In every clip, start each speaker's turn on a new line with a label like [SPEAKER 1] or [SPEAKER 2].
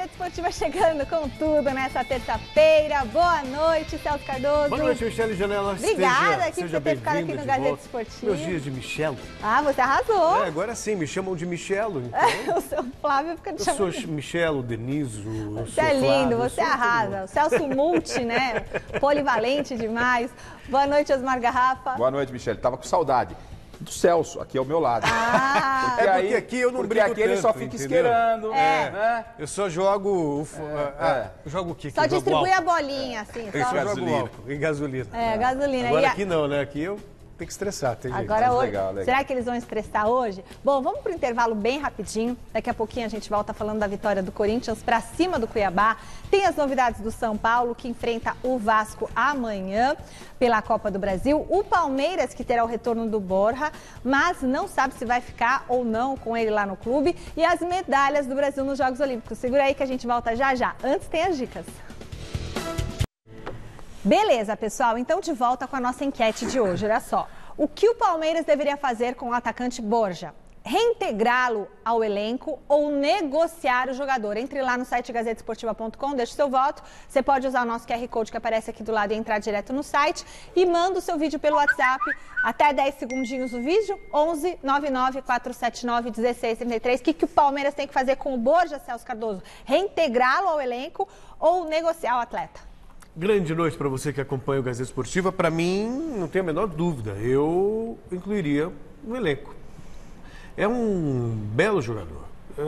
[SPEAKER 1] Gazeta Esportiva chegando com tudo nessa terça-feira. Boa noite, Celso Cardoso.
[SPEAKER 2] Boa noite, Michele Janela.
[SPEAKER 1] Obrigada aqui por
[SPEAKER 2] seja
[SPEAKER 1] ter ficado aqui no Gazeta Esportiva.
[SPEAKER 2] Meus dias de Michelo.
[SPEAKER 1] Ah, você arrasou.
[SPEAKER 2] Agora sim, me chamam de Michelo. Então.
[SPEAKER 1] O seu Flávio fica te chamando.
[SPEAKER 2] Eu sou Michelo, Deniso.
[SPEAKER 1] Você é lindo, você arrasa. O Celso Multi, né? Polivalente demais. Boa noite, Osmar Garrafa.
[SPEAKER 3] Boa noite, Michele. Tava com saudade do Celso, aqui ao meu lado.
[SPEAKER 1] Ah,
[SPEAKER 2] porque aqui eu não brinco tanto.
[SPEAKER 3] Porque aqui ele só fica esquerando.
[SPEAKER 2] Né? Eu só jogo... Jogo o quê?
[SPEAKER 1] Só distribui a bolinha, assim.
[SPEAKER 2] Eu só jogo álcool e gasolina.
[SPEAKER 1] Gasolina.
[SPEAKER 2] Agora aqui não, né? Aqui eu tenho que estressar, tem jeito.
[SPEAKER 1] Agora hoje,
[SPEAKER 3] legal.
[SPEAKER 1] Será que eles vão estressar hoje? Bom, vamos para o intervalo bem rapidinho. Daqui a pouquinho a gente volta falando da vitória do Corinthians para cima do Cuiabá. Tem as novidades do São Paulo, que enfrenta o Vasco amanhã pela Copa do Brasil. O Palmeiras, que terá o retorno do Borja, mas não sabe se vai ficar ou não com ele lá no clube. E as medalhas do Brasil nos Jogos Olímpicos. Segura aí que a gente volta já já. Antes tem as dicas. Beleza, pessoal, então de volta com a nossa enquete de hoje, olha só. O que o Palmeiras deveria fazer com o atacante Borja? Reintegrá-lo ao elenco ou negociar o jogador? Entre lá no site gazetesportiva.com, deixe seu voto. Você pode usar o nosso QR Code que aparece aqui do lado e entrar direto no site. E manda o seu vídeo pelo WhatsApp, até 10 segundinhos o vídeo, 11 99 479 1633. O que o Palmeiras tem que fazer com o Borja, Celso Cardoso? Reintegrá-lo ao elenco ou negociar o atleta?
[SPEAKER 2] Grande noite para você que acompanha o Gazeta Esportiva. Para mim, não tem a menor dúvida, eu incluiria no elenco. É um belo jogador.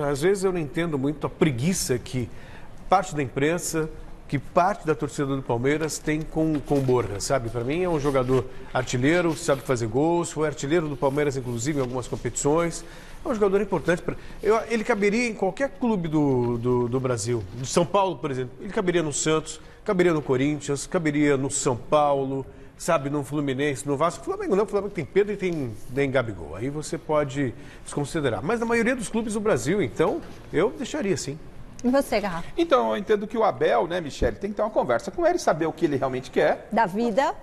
[SPEAKER 2] Às vezes eu não entendo muito a preguiça que parte da imprensa, que parte da torcida do Palmeiras tem com o Borja, sabe? Para mim é um jogador artilheiro, sabe fazer gols, foi artilheiro do Palmeiras, inclusive, em algumas competições. É um jogador importante. Ele caberia em qualquer clube do Brasil. Do São Paulo, por exemplo. Ele caberia no Santos, caberia no Corinthians, caberia no São Paulo, sabe, no Fluminense, no Vasco. Flamengo não, o Flamengo tem Pedro e tem Gabigol. Aí você pode desconsiderar. Mas na maioria dos clubes do Brasil, então, eu deixaria sim.
[SPEAKER 1] E você, Garrafa?
[SPEAKER 3] Então, eu entendo que o Abel, né, Michele, tem que ter uma conversa com ele, saber o que ele realmente quer.
[SPEAKER 1] Da vida?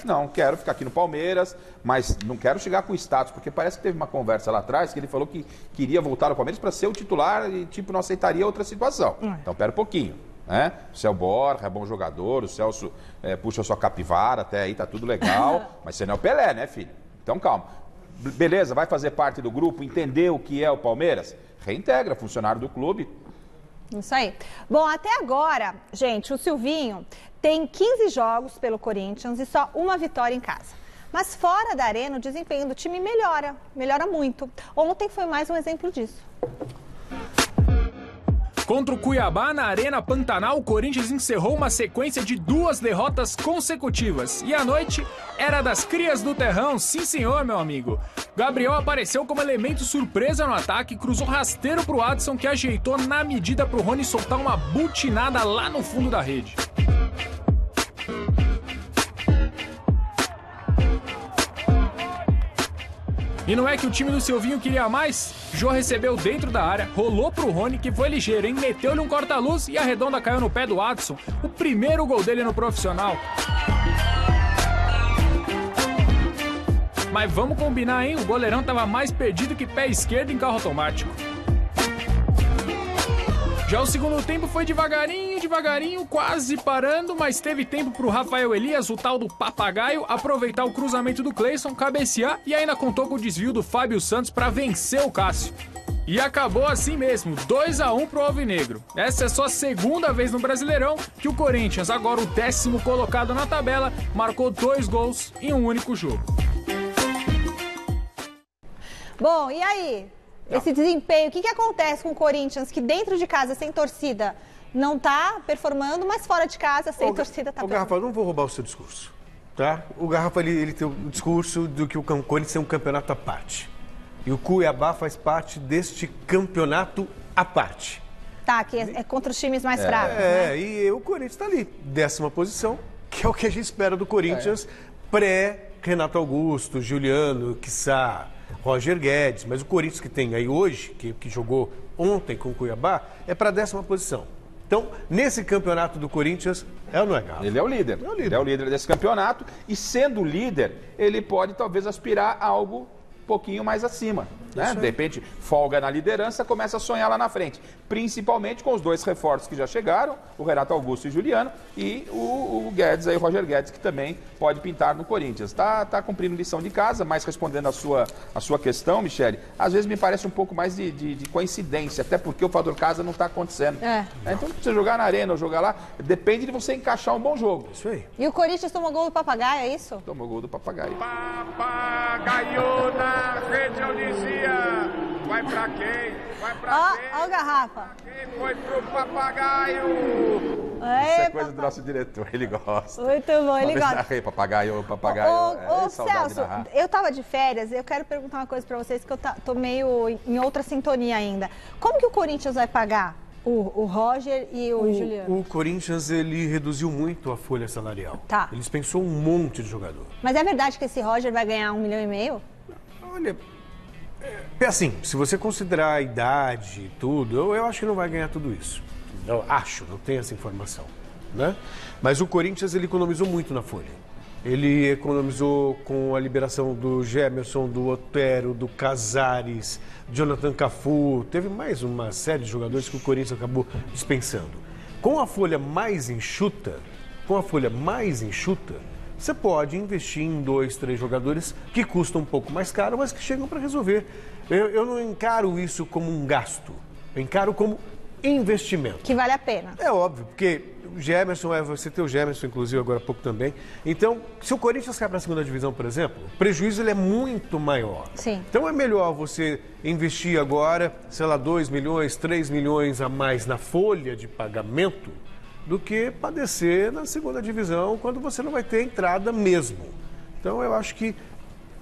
[SPEAKER 3] Não, quero ficar aqui no Palmeiras, mas não quero chegar com status, porque parece que teve uma conversa lá atrás que ele falou que queria voltar ao Palmeiras para ser o titular e, tipo, não aceitaria outra situação. Então, pera um pouquinho. Né? O Celso Borja é bom jogador, o Celso puxa a sua capivara, até aí tá tudo legal, mas você não é o Pelé, né, filho? Então calma. Beleza, vai fazer parte do grupo, entender o que é o Palmeiras? Reintegra, funcionário do clube.
[SPEAKER 1] Isso aí. Bom, até agora, gente, o Silvinho tem 15 jogos pelo Corinthians e só uma vitória em casa. Mas fora da arena, o desempenho do time melhora muito. Ontem foi mais um exemplo disso.
[SPEAKER 4] Contra o Cuiabá, na Arena Pantanal, o Corinthians encerrou uma sequência de 2 derrotas consecutivas. E a noite era das crias do terrão, sim senhor, meu amigo. Gabriel apareceu como elemento surpresa no ataque, cruzou rasteiro pro Adson, que ajeitou na medida pro Rony soltar uma butinada lá no fundo da rede. E não é que o time do Silvinho queria mais? Jô recebeu dentro da área, rolou pro Rony, que foi ligeiro, hein? Meteu-lhe um corta-luz e a redonda caiu no pé do Adson. O primeiro gol dele no profissional. Mas vamos combinar, hein? O goleirão tava mais perdido que pé esquerdo em carro automático. Já o segundo tempo foi devagarinho, quase parando, mas teve tempo pro Rafael Elias, o tal do papagaio, aproveitar o cruzamento do Cleison, cabecear e ainda contou com o desvio do Fábio Santos para vencer o Cássio. E acabou assim mesmo, 2-1 pro Alvinegro. Essa é só a segunda vez no Brasileirão que o Corinthians, agora o 10º colocado na tabela, marcou 2 gols em um único jogo.
[SPEAKER 1] Bom, e aí? Esse desempenho, o que acontece com o Corinthians, que dentro de casa, sem torcida, não está performando, mas fora de casa, sem torcida, está performando?
[SPEAKER 2] Garrafa, não vou roubar o seu discurso, tá? O Garrafa, ele tem o discurso do que o Corinthians é um campeonato à parte. E o Cuiabá faz parte deste campeonato à parte.
[SPEAKER 1] Tá, que é contra os times mais fracos, né?
[SPEAKER 2] E o Corinthians está ali, 10ª posição, que é o que a gente espera do Corinthians, pré-Renato Augusto, Juliano, quiçá Roger Guedes, mas o Corinthians que tem aí hoje, que jogou ontem com o Cuiabá, é para a 10ª posição. Então, nesse campeonato do Corinthians, é ou não é, Galo?
[SPEAKER 3] Ele é o líder. Ele é o líder desse campeonato e, sendo líder, ele pode talvez aspirar a algo pouquinho mais acima. Né? De repente, folga na liderança, começa a sonhar lá na frente. Principalmente com os 2 reforços que já chegaram, o Renato Augusto e Juliano, e o Guedes, aí, o Roger Guedes, que também pode pintar no Corinthians. Tá cumprindo lição de casa, mas respondendo a sua questão, Michele, às vezes me parece um pouco mais de coincidência, até porque o fator casa não está acontecendo. Então, você jogar na arena ou jogar lá, depende de você encaixar um bom jogo.
[SPEAKER 2] Isso aí.
[SPEAKER 1] E o Corinthians tomou gol do Papagaio, é isso?
[SPEAKER 3] Tomou gol do Papagaio.
[SPEAKER 5] Papagaio na rede, eu dizia. Vai pra quem? Vai pra quem?
[SPEAKER 1] Ó o Garrafa.
[SPEAKER 5] Quem foi pro Papagaio?
[SPEAKER 3] Isso é coisa do nosso diretor, ele gosta.
[SPEAKER 1] Muito bom, ele gosta.
[SPEAKER 3] Narrei, papagaio.
[SPEAKER 1] Ô, Celso, eu tava de férias, eu quero perguntar uma coisa pra vocês, que eu tô meio em outra sintonia ainda. Como que o Corinthians vai pagar o Roger e o Juliano?
[SPEAKER 2] O Corinthians, ele reduziu muito a folha salarial.
[SPEAKER 1] Tá.
[SPEAKER 2] Ele dispensou um monte de jogador.
[SPEAKER 1] Mas é verdade que esse Roger vai ganhar 1,5 milhão?
[SPEAKER 2] Olha, é assim, se você considerar a idade e tudo, eu acho que não vai ganhar tudo isso. Eu acho, não tenho essa informação, né? Mas o Corinthians, ele economizou muito na folha. Ele economizou com a liberação do Gemerson, do Otero, do Casares, Jonathan Cafu. Teve mais uma série de jogadores que o Corinthians acabou dispensando. Com a folha mais enxuta, você pode investir em 2, 3 jogadores que custam um pouco mais caro, mas que chegam para resolver. Eu não encaro isso como um gasto, eu encaro como investimento.
[SPEAKER 1] Que vale a pena.
[SPEAKER 2] É óbvio, porque o Gemerson, você tem o Gemerson, inclusive, agora há pouco também. Então, se o Corinthians cai para a segunda divisão, por exemplo, o prejuízo ele é muito maior.
[SPEAKER 1] Sim.
[SPEAKER 2] Então, é melhor você investir agora, sei lá, 2 milhões, 3 milhões a mais na folha de pagamento do que padecer na segunda divisão quando você não vai ter entrada mesmo. Então, eu acho que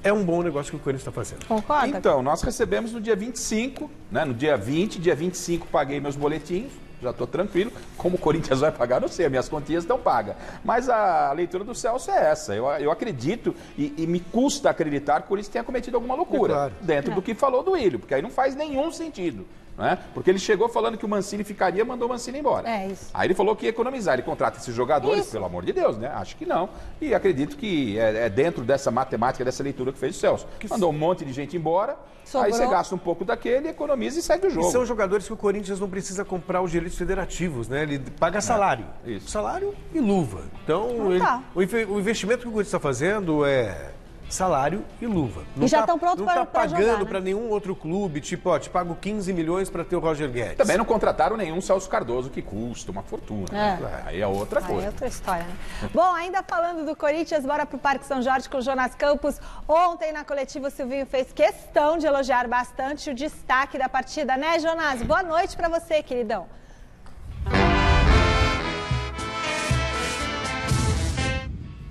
[SPEAKER 2] é um bom negócio que o Corinthians está fazendo.
[SPEAKER 1] Concorda?
[SPEAKER 3] Então, nós recebemos no dia 25, né? No dia 20, dia 25 paguei meus boletins, já estou tranquilo. Como o Corinthians vai pagar, não sei, minhas continhas estão pagas. Mas a leitura do Celso é essa. Eu acredito e me custa acreditar que o Corinthians tenha cometido alguma loucura.
[SPEAKER 2] Claro.
[SPEAKER 3] Dentro do que falou do Ilho, porque aí não faz nenhum sentido. Né? Porque ele chegou falando que o Mancini ficaria, mandou o Mancini embora.
[SPEAKER 1] É isso.
[SPEAKER 3] Aí ele falou que ia economizar. Ele contrata esses jogadores,
[SPEAKER 1] Isso.
[SPEAKER 3] pelo amor de Deus, né? Acho que não. E acredito que é dentro dessa matemática, dessa leitura que fez o Celso. Mandou um monte de gente embora,
[SPEAKER 1] Sobrou.
[SPEAKER 3] aí você gasta um pouco daquele, economiza e segue o jogo.
[SPEAKER 2] E são jogadores que o Corinthians não precisa comprar os direitos federativos, né? Ele paga salário.
[SPEAKER 3] Isso.
[SPEAKER 2] Salário e luva. Então,
[SPEAKER 1] tá.
[SPEAKER 2] o investimento que o Corinthians está fazendo é salário e luva.
[SPEAKER 1] E já estão prontos
[SPEAKER 2] Não
[SPEAKER 1] para
[SPEAKER 2] está
[SPEAKER 1] jogar,
[SPEAKER 2] pagando
[SPEAKER 1] né?
[SPEAKER 2] para nenhum outro clube, tipo, ó, te pago 15 milhões para ter o Roger Guedes.
[SPEAKER 3] Também não contrataram nenhum Celso Cardoso, que custa uma fortuna. Aí é outra
[SPEAKER 1] Aí
[SPEAKER 3] coisa.
[SPEAKER 1] é outra história, né? Bom, ainda falando do Corinthians, bora pro Parque São Jorge com o Jonas Campos. Ontem, na coletiva, o Silvinho fez questão de elogiar bastante o destaque da partida, né, Jonas? Boa noite pra você, queridão.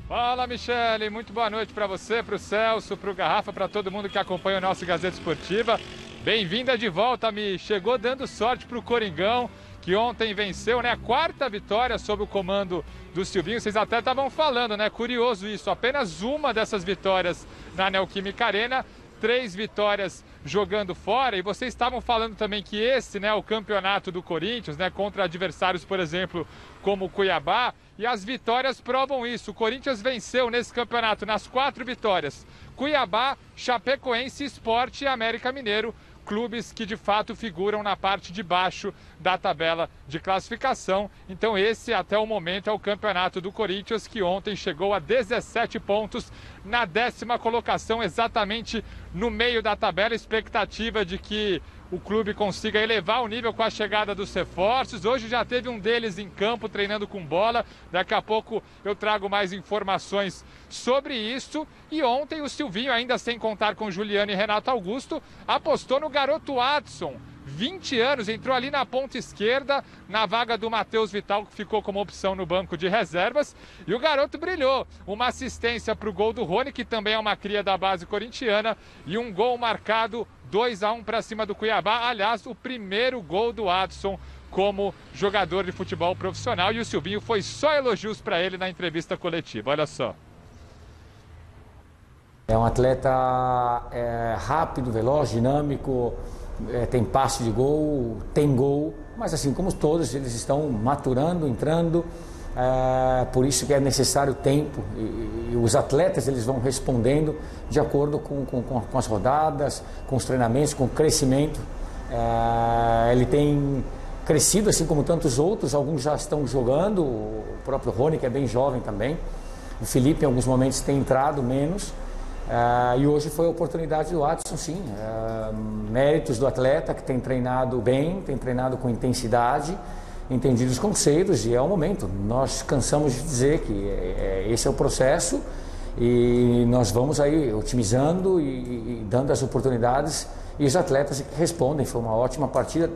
[SPEAKER 4] Fala, Michele, muito boa noite para você, para o Celso, para o Garrafa, para todo mundo que acompanha o nosso Gazeta Esportiva. Bem-vinda de volta, Mi. Chegou dando sorte para o Coringão, que ontem venceu, né? A 4ª vitória sob o comando do Silvinho. Vocês até estavam falando, né? Curioso isso, apenas uma dessas vitórias na Neoquímica Arena, 3 vitórias jogando fora, e vocês estavam falando também que esse, né, o campeonato do Corinthians, né, contra adversários, por exemplo, como o Cuiabá, e as vitórias provam isso. O Corinthians venceu nesse campeonato, nas 4 vitórias, Cuiabá, Chapecoense, Sport e América Mineiro, clubes que de fato figuram na parte de baixo da tabela de classificação. Então esse até o momento é o campeonato do Corinthians, que ontem chegou a 17 pontos na 10ª colocação, exatamente no meio da tabela. Expectativa de que o clube consiga elevar o nível com a chegada dos reforços. Hoje já teve um deles em campo treinando com bola. Daqui a pouco eu trago mais informações sobre isso. E ontem o Silvinho, ainda sem contar com Juliano e Renato Augusto, apostou no garoto Adson. 20 anos, entrou ali na ponta esquerda, na vaga do Matheus Vital, que ficou como opção no banco de reservas. E o garoto brilhou. Uma assistência para o gol do Rony, que também é uma cria da base corintiana. E um gol marcado, 2-1 para cima do Cuiabá. Aliás, o primeiro gol do Adson como jogador de futebol profissional. E o Silvinho foi só elogios para ele na entrevista coletiva. Olha só.
[SPEAKER 6] É um atleta rápido, veloz, dinâmico, tem passe de gol, tem gol, mas assim como todos, eles estão maturando, entrando Por isso que é necessário tempo e os atletas eles vão respondendo de acordo com as rodadas, com os treinamentos, com o crescimento. Ele tem crescido assim como tantos outros, alguns já estão jogando, o próprio Rony, que é bem jovem também, o Felipe em alguns momentos tem entrado menos, e hoje foi a oportunidade do Adson, sim, méritos do atleta que tem treinado bem, tem treinado com intensidade, entendido os conceitos, e é o momento. Nós cansamos de dizer que esse é o processo e nós vamos aí otimizando e dando as oportunidades, e os atletas respondem. Foi uma ótima partida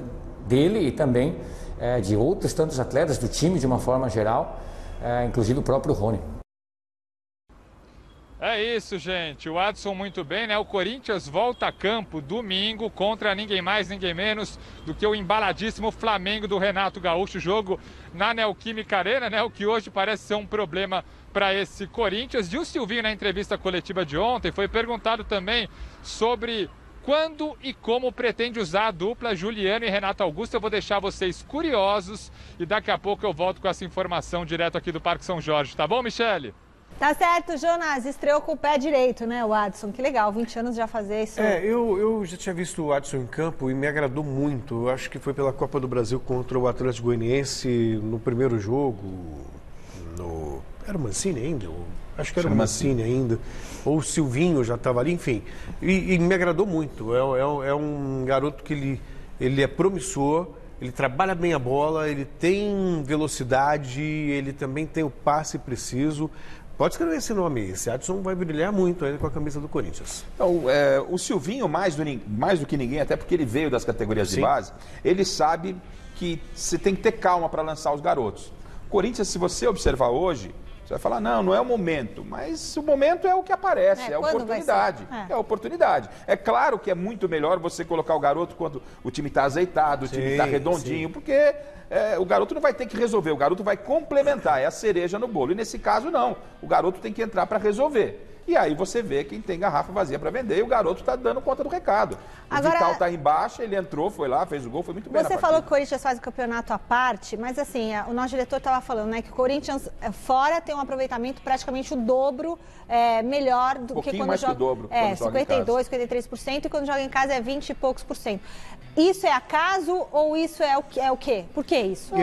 [SPEAKER 6] dele e também de outros tantos atletas do time de uma forma geral, inclusive o próprio Rony.
[SPEAKER 7] É isso, gente. O Adson muito bem, né? O Corinthians volta a campo domingo contra ninguém mais, ninguém menos do que o embaladíssimo Flamengo do Renato Gaúcho. Jogo na Neoquímica Arena, né? O que hoje parece ser um problema para esse Corinthians. E o Silvinho, na entrevista coletiva de ontem, foi perguntado também sobre quando e como pretende usar a dupla Juliano e Renato Augusto. Eu vou deixar vocês curiosos e daqui a pouco eu volto com essa informação direto aqui do Parque São Jorge. Tá bom, Michele?
[SPEAKER 1] Tá certo, Jonas. Estreou com o pé direito, né, o Adson? Que legal, 20 anos já fazer isso.
[SPEAKER 2] Eu já tinha visto o Adson em campo e me agradou muito. Eu acho que foi pela Copa do Brasil contra o Atlético Goianiense no primeiro jogo. Era o Mancini ainda? Acho que era o Mancini ainda. Ou o Silvinho já estava ali, enfim. E me agradou muito. É um garoto que ele é promissor, ele trabalha bem a bola, ele tem velocidade, ele também tem o passe preciso. Pode escrever esse nome aí. Esse Adson vai brilhar muito ainda com a camisa do Corinthians.
[SPEAKER 3] Então, o Silvinho, mais do que ninguém, até porque ele veio das categorias de base, ele sabe que você tem que ter calma para lançar os garotos. Corinthians, se você observar hoje, você vai falar, não é o momento. Mas o momento é o que aparece, é a oportunidade. É a oportunidade. É claro que é muito melhor você colocar o garoto quando o time está azeitado, o time está redondinho, porque o garoto não vai ter que resolver, o garoto vai complementar, é a cereja no bolo. E nesse caso, não. O garoto tem que entrar para resolver. E aí você vê quem tem garrafa vazia para vender e o garoto está dando conta do recado. O Vital está embaixo, ele entrou, foi lá, fez o gol, foi muito bem.
[SPEAKER 1] Você falou que o Corinthians faz o campeonato à parte, mas assim, o nosso diretor estava falando, né, que o Corinthians fora tem um aproveitamento praticamente o dobro melhor do que quando
[SPEAKER 3] mais
[SPEAKER 1] joga.
[SPEAKER 3] Que o dobro,
[SPEAKER 1] 52, 53%, e quando joga em casa é 20 e poucos por cento. Isso é acaso ou isso é o quê? Por que isso?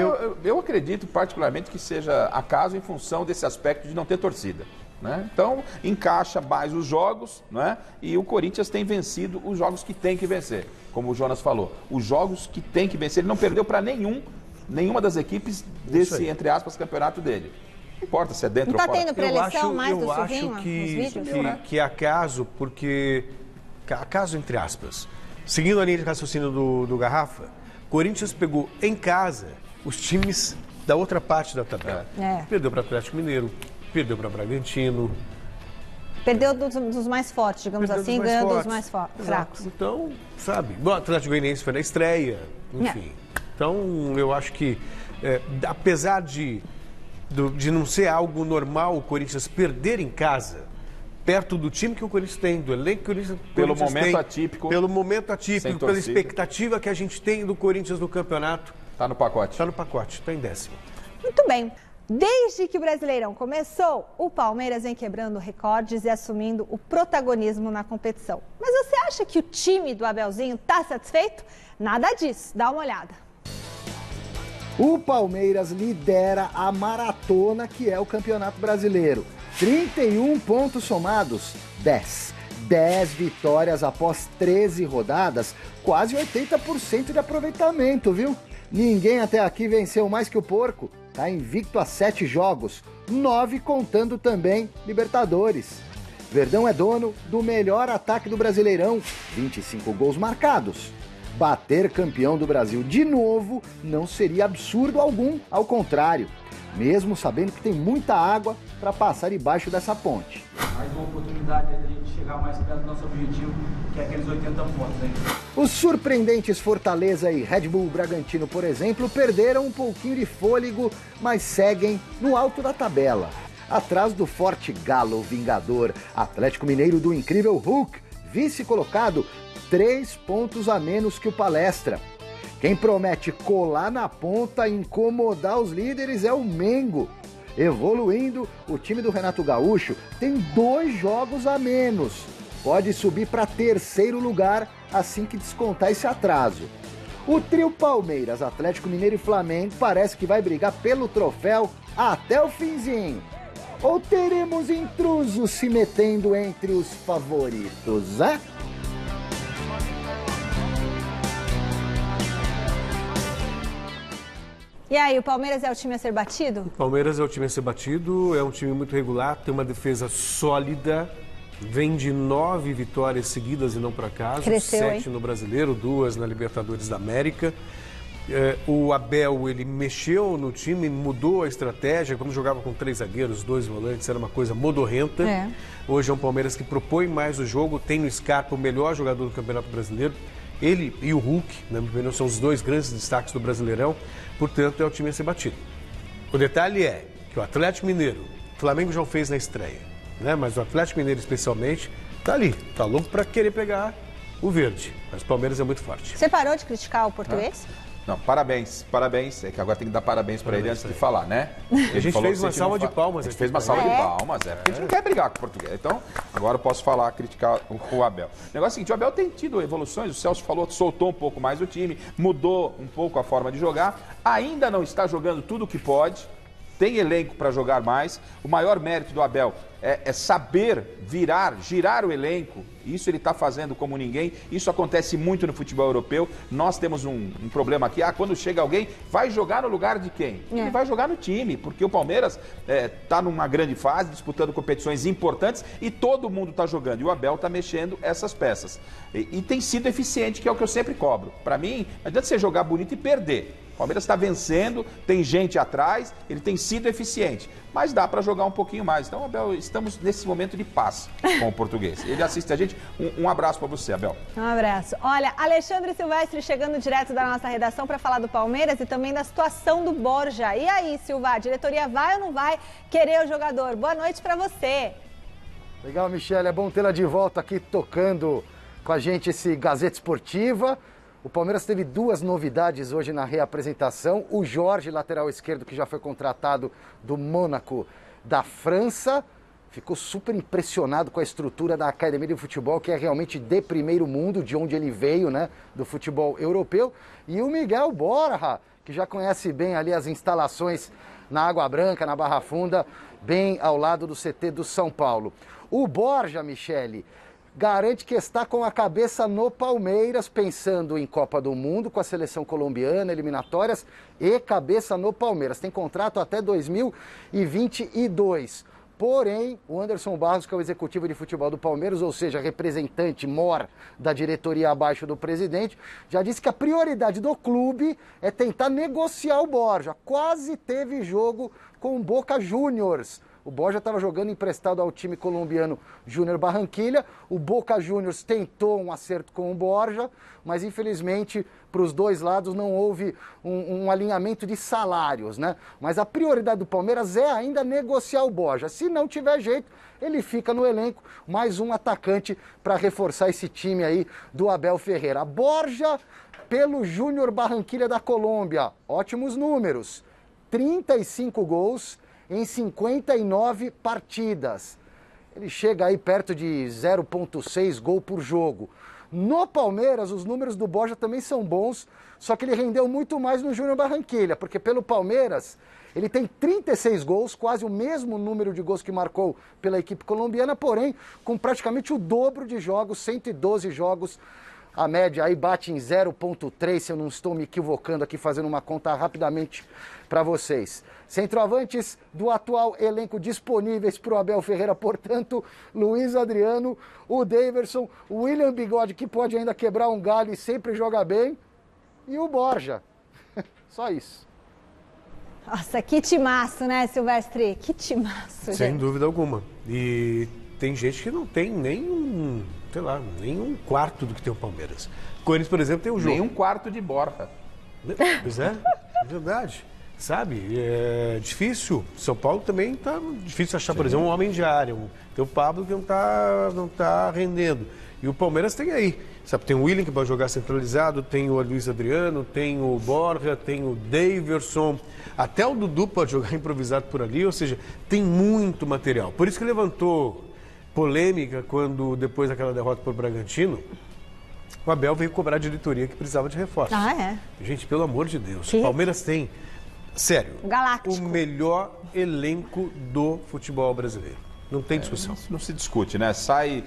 [SPEAKER 3] Eu acredito particularmente que seja acaso em função desse aspecto de não ter torcida. Né? Então, encaixa mais os jogos, né? E o Corinthians tem vencido os jogos que tem que vencer, como o Jonas falou. Os jogos que tem que vencer, ele não perdeu para nenhuma das equipes desse, entre aspas, campeonato dele. Não importa se é dentro ou fora.
[SPEAKER 1] Não está tendo preleção mais do Silvinho
[SPEAKER 2] nos vídeos? Que é acaso, porque... Acaso, entre aspas. Seguindo a linha de raciocínio do Garrafa, Corinthians pegou em casa os times da outra parte da tabela. Perdeu para o Atlético Mineiro, perdeu para Bragantino.
[SPEAKER 1] Perdeu dos mais fortes, digamos assim, ganhou dos mais fracos.
[SPEAKER 2] Então, sabe, o Atlético Goianiense foi na estreia, enfim. Então, eu acho que, apesar de não ser algo normal o Corinthians perder em casa, perto do time que o Corinthians tem, do elenco que o Corinthians tem.
[SPEAKER 3] Pelo momento atípico,
[SPEAKER 2] pela expectativa que a gente tem do Corinthians no campeonato.
[SPEAKER 3] Está no pacote.
[SPEAKER 2] Está no pacote, está em 10º.
[SPEAKER 1] Muito bem. Desde que o Brasileirão começou, o Palmeiras vem quebrando recordes e assumindo o protagonismo na competição. Mas você acha que o time do Abelzinho está satisfeito? Nada disso, dá uma olhada.
[SPEAKER 8] O Palmeiras lidera a maratona que é o Campeonato Brasileiro. 31 pontos somados, 10 vitórias após 13 rodadas, quase 80% de aproveitamento, viu? Ninguém até aqui venceu mais que o Porco. Está invicto a 7 jogos, 9 contando também Libertadores. Verdão é dono do melhor ataque do Brasileirão, 25 gols marcados. Bater campeão do Brasil de novo não seria absurdo algum, ao contrário. Mesmo sabendo que tem muita água para passar debaixo dessa ponte.
[SPEAKER 9] Mais uma oportunidade de a gente chegar mais perto do nosso objetivo, que é aqueles 80 pontos. Hein?
[SPEAKER 8] Os surpreendentes Fortaleza e Red Bull Bragantino, por exemplo, perderam um pouquinho de fôlego, mas seguem no alto da tabela. Atrás do forte Galo Vingador, Atlético Mineiro do incrível Hulk, vice-colocado, 3 pontos a menos que o Palestra. Quem promete colar na ponta e incomodar os líderes é o Mengo. Evoluindo, o time do Renato Gaúcho tem 2 jogos a menos. Pode subir para 3º lugar assim que descontar esse atraso. O trio Palmeiras, Atlético Mineiro e Flamengo parece que vai brigar pelo troféu até o finzinho. Ou teremos intrusos se metendo entre os favoritos, hein?
[SPEAKER 1] E aí, o Palmeiras é o time a ser batido?
[SPEAKER 2] O Palmeiras é o time a ser batido, é um time muito regular, tem uma defesa sólida, vem de 9 vitórias seguidas e não por acaso,
[SPEAKER 1] Cresceu,
[SPEAKER 2] 7 no Brasileiro, 2 na Libertadores da América. O Abel, ele mexeu no time, mudou a estratégia, quando jogava com 3 zagueiros, 2 volantes, era uma coisa modorrenta. Hoje é um Palmeiras que propõe mais o jogo, tem no Scarpa o melhor jogador do Campeonato Brasileiro. Ele e o Hulk, na minha opinião, são os 2 grandes destaques do Brasileirão, portanto é o time a ser batido. O detalhe é que o Atlético Mineiro, o Flamengo já o fez na estreia, né? Mas o Atlético Mineiro especialmente, tá ali, tá louco para querer pegar o verde, mas o Palmeiras é muito forte.
[SPEAKER 1] Você parou de criticar o português?
[SPEAKER 3] Não, parabéns. É que agora tem que dar parabéns para ele antes de falar, né?
[SPEAKER 2] A gente fez uma salva de palmas.
[SPEAKER 3] A gente fez uma salva de palmas, porque a gente não quer brigar com o português. Então, agora eu posso falar, criticar o Abel. O negócio é o seguinte, o Abel tem tido evoluções, o Celso falou, soltou um pouco mais o time, mudou um pouco a forma de jogar, ainda não está jogando tudo o que pode, tem elenco para jogar mais. O maior mérito do Abel é saber girar o elenco. Isso ele está fazendo como ninguém. Isso acontece muito no futebol europeu. Nós temos um problema aqui. Quando chega alguém, vai jogar no lugar de quem? Ele vai jogar no time, porque o Palmeiras está numa grande fase, disputando competições importantes e todo mundo está jogando. E o Abel está mexendo essas peças. E tem sido eficiente, que é o que eu sempre cobro. Para mim, não adianta você jogar bonito e perder. O Palmeiras está vencendo, tem gente atrás, ele tem sido eficiente, mas dá para jogar um pouquinho mais. Então, Abel, estamos nesse momento de paz com o português. Ele assiste a gente. Um abraço para você, Abel.
[SPEAKER 1] Um abraço. Olha, Alexandre Silvestre chegando direto da nossa redação para falar do Palmeiras e também da situação do Borja. E aí, Silva, a diretoria vai ou não vai querer o jogador? Boa noite para você.
[SPEAKER 8] Legal, Michele, é bom tê-la de volta aqui tocando com a gente esse Gazeta Esportiva. O Palmeiras teve 2 novidades hoje na reapresentação. O Jorge, lateral esquerdo, que já foi contratado do Mônaco da França, ficou super impressionado com a estrutura da Academia de Futebol, que é realmente de primeiro mundo, de onde ele veio, né, do futebol europeu. E o Miguel Borja, que já conhece bem ali as instalações na Água Branca, na Barra Funda, bem ao lado do CT do São Paulo. O Borja, Michele, garante que está com a cabeça no Palmeiras, pensando em Copa do Mundo com a seleção colombiana, eliminatórias, e cabeça no Palmeiras. Tem contrato até 2022. Porém, o Anderson Barros, que é o executivo de futebol do Palmeiras, ou seja, representante mor da diretoria abaixo do presidente, já disse que a prioridade do clube é tentar negociar o Borja. Quase teve jogo com o Boca Juniors. O Borja estava jogando emprestado ao time colombiano Júnior Barranquilla. O Boca Juniors tentou um acerto com o Borja, mas infelizmente para os 2 lados não houve um alinhamento de salários, né? Mas a prioridade do Palmeiras é ainda negociar o Borja. Se não tiver jeito, ele fica no elenco, mais um atacante para reforçar esse time aí do Abel Ferreira. Borja pelo Júnior Barranquilla da Colômbia. Ótimos números. 35 gols em 59 partidas. Ele chega aí perto de 0,6 gol por jogo. No Palmeiras, os números do Borja também são bons, só que ele rendeu muito mais no Júnior Barranquilla, porque pelo Palmeiras ele tem 36 gols, quase o mesmo número de gols que marcou pela equipe colombiana, porém com praticamente o dobro de jogos, 112 jogos. A média aí bate em 0,3, se eu não estou me equivocando aqui, fazendo uma conta rapidamente para vocês. Centroavantes do atual elenco disponíveis para o Abel Ferreira, portanto, Luiz Adriano, o Daverson, o William Bigode, que pode ainda quebrar um galho e sempre joga bem, e o Borja. Só isso.
[SPEAKER 1] Nossa, que timaço, né, Silvestre? Que timaço, gente.
[SPEAKER 2] Sem dúvida alguma. E tem gente que não tem nem um quarto do que tem o Palmeiras. O Corinthians, por exemplo, tem um jogo.
[SPEAKER 3] Nem um quarto de Borja.
[SPEAKER 2] Pois é verdade. Sabe, é difícil. São Paulo também tá difícil achar, por exemplo, um homem de área. Tem o Pablo que não tá rendendo. E o Palmeiras tem aí, sabe, tem o Willian que vai jogar centralizado, tem o Luiz Adriano, tem o Borja, tem o Daverson, até o Dudu pode jogar improvisado por ali, ou seja, tem muito material. Por isso que levantou polêmica quando, depois daquela derrota para o Bragantino, o Abel veio cobrar a diretoria que precisava de reforço.
[SPEAKER 1] Ah, é?
[SPEAKER 2] Gente, pelo amor de Deus,
[SPEAKER 1] Que?
[SPEAKER 2] o Palmeiras tem, sério,
[SPEAKER 1] Galáctico.
[SPEAKER 2] o melhor elenco do futebol brasileiro. Não tem discussão.
[SPEAKER 3] Não se discute, né? Sai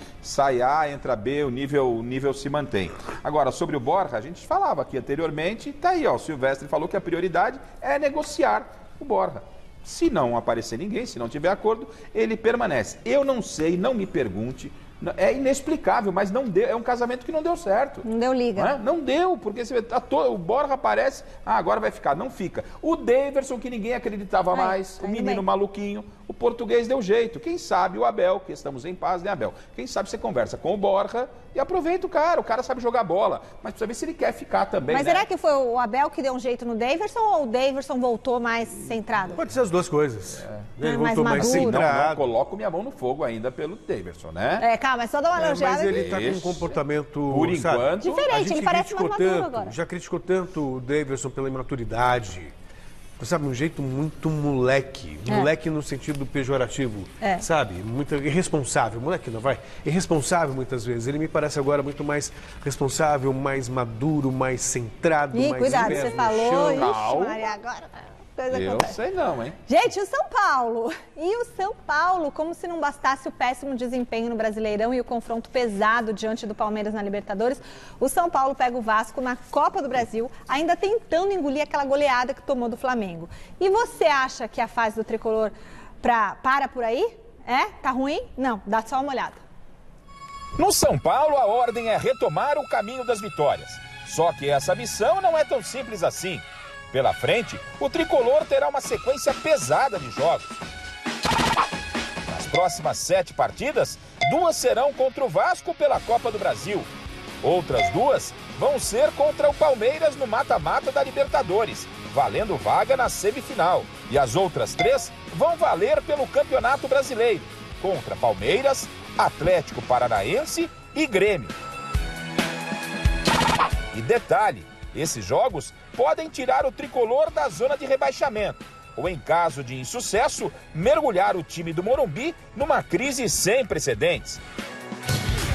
[SPEAKER 3] A, entra B, o nível se mantém. Agora, sobre o Borja, a gente falava aqui anteriormente, tá aí, ó, o Silvestre falou que a prioridade é negociar o Borja. Se não aparecer ninguém, se não tiver acordo, ele permanece. Eu não sei, não me pergunte, é inexplicável, mas não deu, é um casamento que não deu certo.
[SPEAKER 1] Não deu liga.
[SPEAKER 3] Não, é? Não deu, porque você vê, o Borja aparece, agora vai ficar, não fica. O Daverson, que ninguém acreditava mais, o menino maluquinho, o português deu jeito. Quem sabe o Abel, que estamos em paz, né, Abel? Quem sabe você conversa com o Borja e aproveita o cara sabe jogar bola, mas precisa ver se ele quer ficar também,
[SPEAKER 1] Mas
[SPEAKER 3] né?
[SPEAKER 1] será que foi o Abel que deu um jeito no Daverson ou o Daverson voltou mais centrado?
[SPEAKER 2] Pode ser as duas coisas. Ele
[SPEAKER 1] mais
[SPEAKER 2] voltou mais
[SPEAKER 1] maduro.
[SPEAKER 3] Não
[SPEAKER 2] centrado.
[SPEAKER 3] coloco minha mão no fogo ainda pelo Daverson, né?
[SPEAKER 1] Calma, é só dar uma elogiada.
[SPEAKER 2] Mas ele está com um
[SPEAKER 3] Isso.
[SPEAKER 2] comportamento,
[SPEAKER 3] Por
[SPEAKER 2] sabe,
[SPEAKER 3] enquanto,
[SPEAKER 1] Diferente,
[SPEAKER 2] a gente
[SPEAKER 1] ele parece mais
[SPEAKER 2] criticou
[SPEAKER 1] maduro
[SPEAKER 2] tanto,
[SPEAKER 1] agora.
[SPEAKER 2] já criticou tanto o Daverson pela imaturidade. Sabe, um jeito muito moleque. Moleque no sentido pejorativo. Sabe? Muito irresponsável. Moleque não vai. Irresponsável muitas vezes. Ele me parece agora muito mais responsável, mais maduro, mais centrado,
[SPEAKER 1] Ih,
[SPEAKER 2] mais
[SPEAKER 1] cuidado,
[SPEAKER 2] pé
[SPEAKER 1] você
[SPEAKER 2] no
[SPEAKER 1] falou.
[SPEAKER 2] chão.
[SPEAKER 1] Ixi, Maria, agora coisa
[SPEAKER 3] Eu
[SPEAKER 1] acontece.
[SPEAKER 3] sei não, hein?
[SPEAKER 1] Gente, o São Paulo. E o São Paulo, como se não bastasse o péssimo desempenho no Brasileirão e o confronto pesado diante do Palmeiras na Libertadores, o São Paulo pega o Vasco na Copa do Brasil, ainda tentando engolir aquela goleada que tomou do Flamengo. E você acha que a fase do tricolor para por aí? Tá ruim? Não, dá só uma olhada.
[SPEAKER 10] No São Paulo, a ordem é retomar o caminho das vitórias. Só que essa missão não é tão simples assim. Pela frente, o tricolor terá uma sequência pesada de jogos. Nas próximas 7 partidas, 2 serão contra o Vasco pela Copa do Brasil. Outras 2 vão ser contra o Palmeiras no mata-mata da Libertadores, valendo vaga na semifinal. E as outras 3 vão valer pelo Campeonato Brasileiro, contra Palmeiras, Atlético Paranaense e Grêmio. E detalhe, esses jogos podem tirar o tricolor da zona de rebaixamento, ou em caso de insucesso, mergulhar o time do Morumbi numa crise sem precedentes.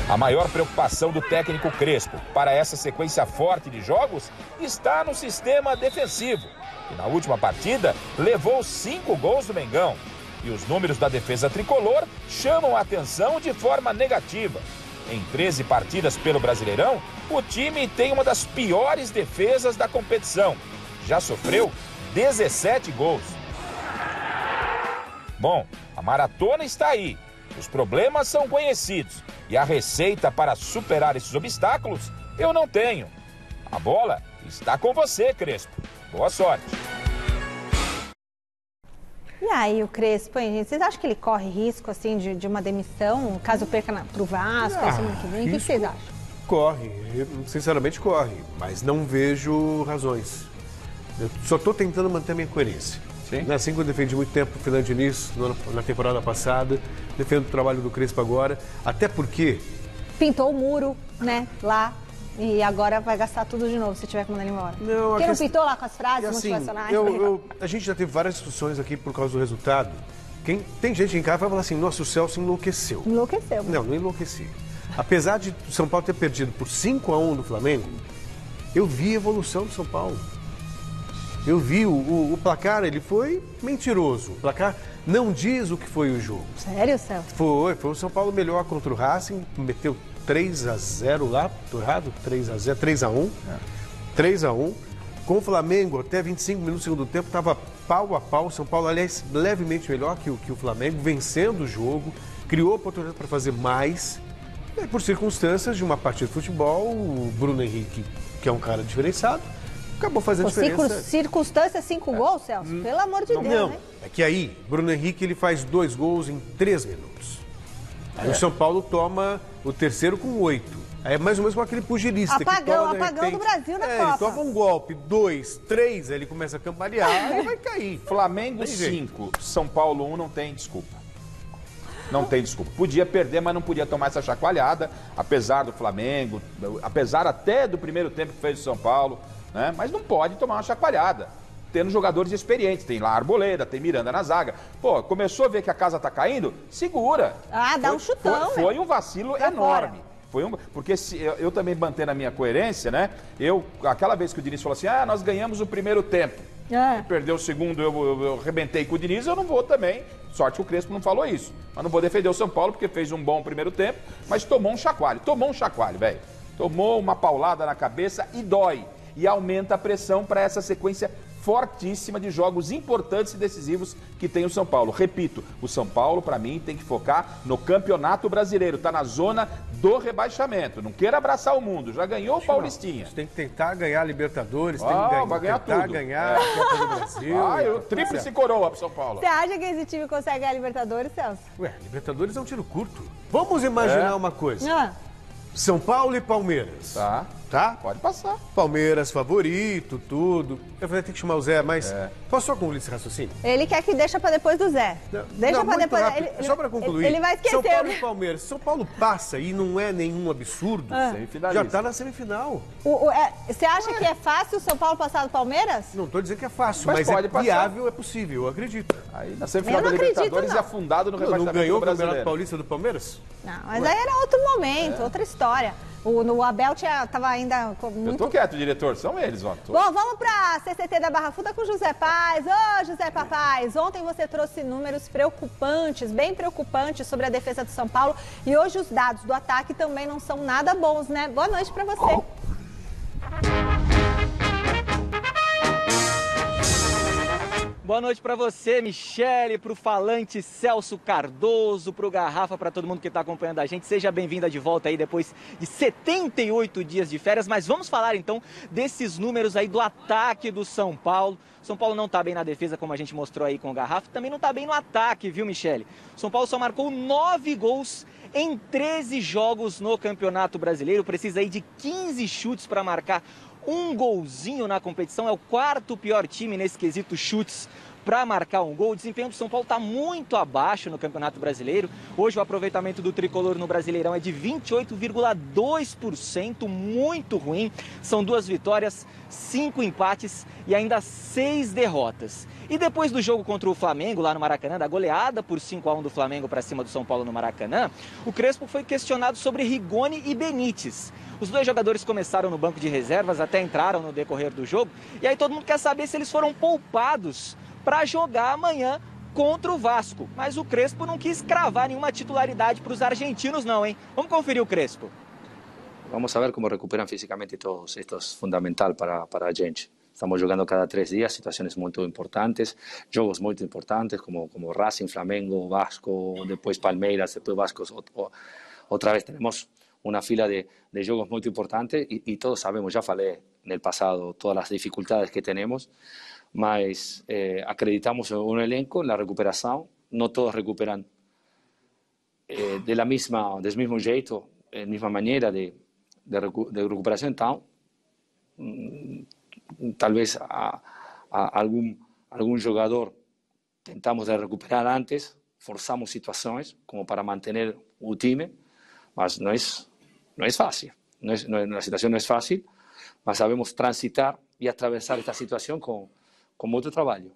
[SPEAKER 10] A maior preocupação do técnico Crespo para essa sequência forte de jogos está no sistema defensivo, que na última partida levou 5 gols do Mengão. E os números da defesa tricolor chamam a atenção de forma negativa. Em 13 partidas pelo Brasileirão, o time tem uma das piores defesas da competição. Já sofreu 17 gols. Bom, a maratona está aí. Os problemas são conhecidos. E a receita para superar esses obstáculos eu não tenho. A bola está com você, Crespo. Boa sorte.
[SPEAKER 1] E aí, o Crespo, hein, gente? Vocês acham que ele corre risco, assim, de uma demissão, caso perca pro Vasco, semana que vem? O que vocês acham?
[SPEAKER 2] Corre, sinceramente corre, mas não vejo razões. Eu só estou tentando manter a minha coerência.
[SPEAKER 3] Sim.
[SPEAKER 2] Não é assim que eu defendi muito tempo o Fernando Diniz na temporada passada, defendo o trabalho do Crespo agora, até porque...
[SPEAKER 1] Pintou o muro, né, lá, e agora vai gastar tudo de novo se tiver que mandar ele embora.
[SPEAKER 2] Não,
[SPEAKER 1] Porque não pintou lá com as frases
[SPEAKER 2] assim,
[SPEAKER 1] motivacionais?
[SPEAKER 2] a gente já teve várias discussões aqui por causa do resultado. Tem gente em casa que vai falar assim, nossa, o Celso enlouqueceu.
[SPEAKER 1] Enlouqueceu.
[SPEAKER 2] Não enlouqueci. Apesar de o São Paulo ter perdido por 5-1 do Flamengo, eu vi a evolução do São Paulo. Eu vi o placar, ele foi mentiroso. O placar não diz o que foi o jogo.
[SPEAKER 1] Sério, Celso?
[SPEAKER 2] Foi o São Paulo melhor contra o Racing, meteu 3-0 lá, tô errado? 3-0, 3-1. 3-1. Com o Flamengo, até 25 minutos do segundo tempo, estava pau a pau. O São Paulo, aliás, levemente melhor que o Flamengo, vencendo o jogo, criou oportunidade para fazer mais. E por circunstâncias de uma partida de futebol, o Bruno Henrique, que é um cara diferenciado, acabou fazendo diferença.
[SPEAKER 1] Circunstância, 5 gols, Celso? Pelo amor de Deus, né?
[SPEAKER 2] É que aí, Bruno Henrique, ele faz 2 gols em 3 minutos. Aí o São Paulo toma o terceiro com 8. Aí é mais ou menos com aquele pugilista
[SPEAKER 1] Apagão,
[SPEAKER 2] que toma,
[SPEAKER 1] apagão do Brasil na Copa.
[SPEAKER 2] Ele toma um golpe, 2, 3, aí ele começa a cambalear, aí vai cair.
[SPEAKER 3] Flamengo 5, São Paulo 1, não tem desculpa. não tem desculpa. Podia perder, mas não podia tomar essa chacoalhada, apesar do Flamengo, apesar até do primeiro tempo que fez o São Paulo, né? Mas não pode tomar uma chacoalhada, tendo jogadores experientes. Tem lá Arboleda, tem Miranda na zaga. Pô, começou a ver que a casa tá caindo? Segura.
[SPEAKER 1] Dá um chutão,
[SPEAKER 3] Foi um vacilo enorme. Porque eu também mantendo a minha coerência, né? Aquela vez que o Diniz falou assim, nós ganhamos o primeiro tempo. Perdeu o segundo, eu arrebentei com o Diniz, eu não vou também. Sorte que o Crespo não falou isso. Mas não vou defender o São Paulo, porque fez um bom primeiro tempo, mas tomou um chacoalho, velho. Tomou uma paulada na cabeça e dói. E aumenta a pressão para essa sequência fortíssima de jogos importantes e decisivos que tem o São Paulo. Repito, o São Paulo, para mim, tem que focar no Campeonato Brasileiro. Tá na zona do rebaixamento. Não queira abraçar o mundo. Já ganhou o Paulistinha.
[SPEAKER 2] Você tem que tentar ganhar a Libertadores, tem
[SPEAKER 3] que tentar
[SPEAKER 2] ganhar a Copa do Brasil.
[SPEAKER 3] O tríplice coroa pro São Paulo.
[SPEAKER 1] Você acha que esse time consegue ganhar a Libertadores, Celso?
[SPEAKER 2] Libertadores é um tiro curto. Vamos imaginar uma coisa. São Paulo e Palmeiras. Tá?
[SPEAKER 3] Pode passar.
[SPEAKER 2] Palmeiras favorito, tudo. Eu vou ter que chamar o Zé, mas posso só concluir esse raciocínio?
[SPEAKER 1] Ele quer que deixa pra depois do Zé. Deixa pra depois.
[SPEAKER 2] Só pra concluir.
[SPEAKER 1] Ele vai esquecer.
[SPEAKER 2] São Paulo e Palmeiras. São Paulo passa e não é nenhum absurdo. Já tá na semifinal.
[SPEAKER 1] Você acha que é fácil o São Paulo passar do Palmeiras?
[SPEAKER 2] Não tô dizendo que é fácil, mas é viável, é possível, eu acredito.
[SPEAKER 3] Aí na semifinal da Libertadores e afundado no rebaixamento
[SPEAKER 2] brasileiro. Não ganhou o
[SPEAKER 3] brasileiro.
[SPEAKER 2] Campeonato Paulista do Palmeiras?
[SPEAKER 1] Não, mas aí era outro momento, outra história. O Abel tava ainda muito...
[SPEAKER 3] Eu tô quieto, diretor. São eles, ó.
[SPEAKER 1] Bom, vamos pra CCT da Barra Funda com o José Paz. Ô, José Paz, ontem você trouxe números preocupantes, bem preocupantes sobre a defesa do São Paulo. E hoje os dados do ataque também não são nada bons, né? Boa noite pra você.
[SPEAKER 11] Boa noite para você, Michele, para o falante Celso Cardoso, para o Garrafa, para todo mundo que está acompanhando a gente. Seja bem-vinda de volta aí depois de 78 dias de férias. Mas vamos falar então desses números aí do ataque do São Paulo. São Paulo não está bem na defesa, como a gente mostrou aí com o Garrafa. Também não está bem no ataque, viu, Michele? São Paulo só marcou 9 gols em 13 jogos no Campeonato Brasileiro. Precisa aí de 15 chutes para marcar um golzinho na competição. É o quarto pior time nesse quesito chutes para marcar um gol. O desempenho do São Paulo está muito abaixo no Campeonato Brasileiro. Hoje o aproveitamento do tricolor no Brasileirão é de 28,2%, muito ruim. São 2 vitórias, 5 empates e ainda 6 derrotas. E depois do jogo contra o Flamengo lá no Maracanã, da goleada por 5-1 do Flamengo para cima do São Paulo no Maracanã, o Crespo foi questionado sobre Rigoni e Benítez. Os 2 jogadores começaram no banco de reservas, até entraram no decorrer do jogo. E aí todo mundo quer saber se eles foram poupados para jogar amanhã contra o Vasco. Mas o Crespo não quis cravar nenhuma titularidade para os argentinos não, hein? Vamos conferir o Crespo.
[SPEAKER 12] Vamos a ver como recuperan físicamente todos. Esto es fundamental para a gente. Estamos jugando cada 3 días, situaciones muy importantes, jogos muy importantes como Racing, Flamengo, Vasco, después Palmeiras, después Vasco. Otra vez tenemos una fila de jogos muy importantes y todos sabemos, ya falé en el pasado, todas las dificultades que tenemos, mas acreditamos en un elenco, en la recuperación. No todos recuperan del mismo jeito, de misma manera de recuperación. Entonces, tal vez a algún jugador tentamos de recuperar antes, forzamos situaciones como para mantener el time, mas no es fácil. La situación no es fácil, mas sabemos transitar y atravesar esta situación con muito trabalho.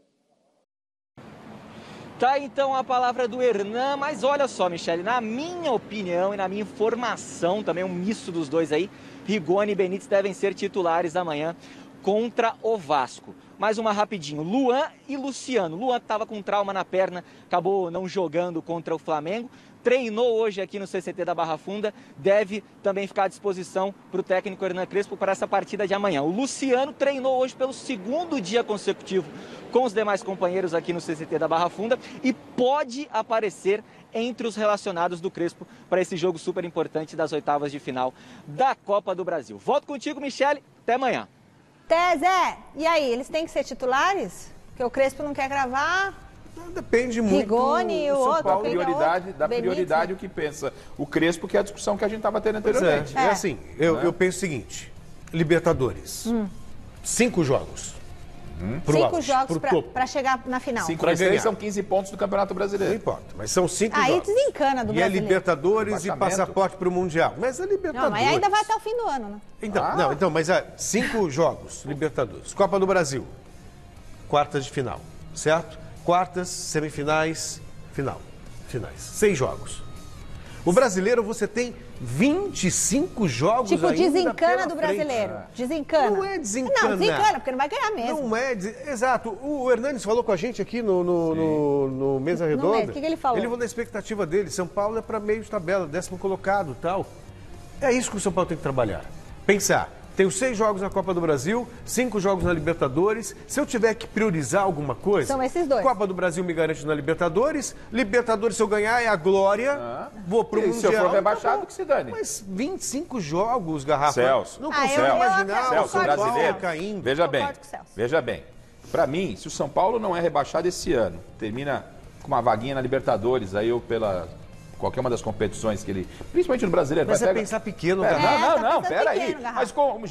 [SPEAKER 11] Tá então a palavra do Hernan, mas olha só, Michele, na minha opinião e na minha informação, também um misto dos dois aí, Rigoni e Benítez devem ser titulares amanhã contra o Vasco. Mais uma rapidinho, Luan e Luciano. Luan que estava com trauma na perna, acabou não jogando contra o Flamengo. Treinou hoje aqui no CCT da Barra Funda, deve também ficar à disposição para o técnico Hernan Crespo para essa partida de amanhã. O Luciano treinou hoje pelo 2º dia consecutivo com os demais companheiros aqui no CCT da Barra Funda e pode aparecer entre os relacionados do Crespo para esse jogo super importante das 8ª de final da Copa do Brasil. Volto contigo, Michele, até amanhã.
[SPEAKER 1] Até, Zé. E aí, eles têm que ser titulares? Porque o Crespo não quer gravar...
[SPEAKER 2] Depende muito
[SPEAKER 1] Rigoni,
[SPEAKER 3] do São Paulo, prioridade o que pensa o Crespo, que é a discussão que a gente estava tendo anteriormente.
[SPEAKER 2] É assim, eu penso o seguinte, Libertadores, 5 jogos,
[SPEAKER 1] 5 jogos para chegar na final.
[SPEAKER 3] 5 vezes 3 são 15 pontos do Campeonato Brasileiro.
[SPEAKER 2] Não importa, mas são 5
[SPEAKER 1] Aí
[SPEAKER 2] jogos.
[SPEAKER 1] desencana do brasileiro.
[SPEAKER 2] E é Libertadores e passaporte para o Mundial. Mas é Libertadores.
[SPEAKER 1] Não, mas ainda vai até o fim do ano, né?
[SPEAKER 2] Então, mas 5 jogos, Libertadores. Copa do Brasil, quartas de final, certo? Quartas, semifinais, finais. 6 jogos. O brasileiro, você tem 25 jogos
[SPEAKER 1] tipo,
[SPEAKER 2] ainda
[SPEAKER 1] desencana do brasileiro. Desencana.
[SPEAKER 2] Não é desencana.
[SPEAKER 1] Não, desencana, porque não vai ganhar mesmo.
[SPEAKER 2] Não é, exato. O Hernanes falou com a gente aqui no Mesa Redonda.
[SPEAKER 1] O que ele falou?
[SPEAKER 2] Ele falou da expectativa dele. São Paulo é para meio de tabela, 10º colocado e tal. É isso que o São Paulo tem que trabalhar. Pensar. Tenho 6 jogos na Copa do Brasil, 5 jogos na Libertadores. Se eu tiver que priorizar alguma coisa...
[SPEAKER 1] São esses 2.
[SPEAKER 2] Copa do Brasil me garante na Libertadores. Libertadores, se eu ganhar, é a glória. Vou pro Mundial.
[SPEAKER 3] Se eu for rebaixado, que se dane.
[SPEAKER 2] Mas 25 jogos, Garrafa.
[SPEAKER 3] Celso.
[SPEAKER 2] Não consigo imaginar
[SPEAKER 3] Celso,
[SPEAKER 2] o São
[SPEAKER 3] brasileiro.
[SPEAKER 2] Paulo caindo.
[SPEAKER 3] Veja bem. Para mim, se o São Paulo não é rebaixado esse ano, termina com uma vaguinha na Libertadores, aí eu pela... qualquer uma das competições que ele... Principalmente no brasileiro.
[SPEAKER 2] Mas pensar pequeno,
[SPEAKER 3] Não, peraí. Mas, com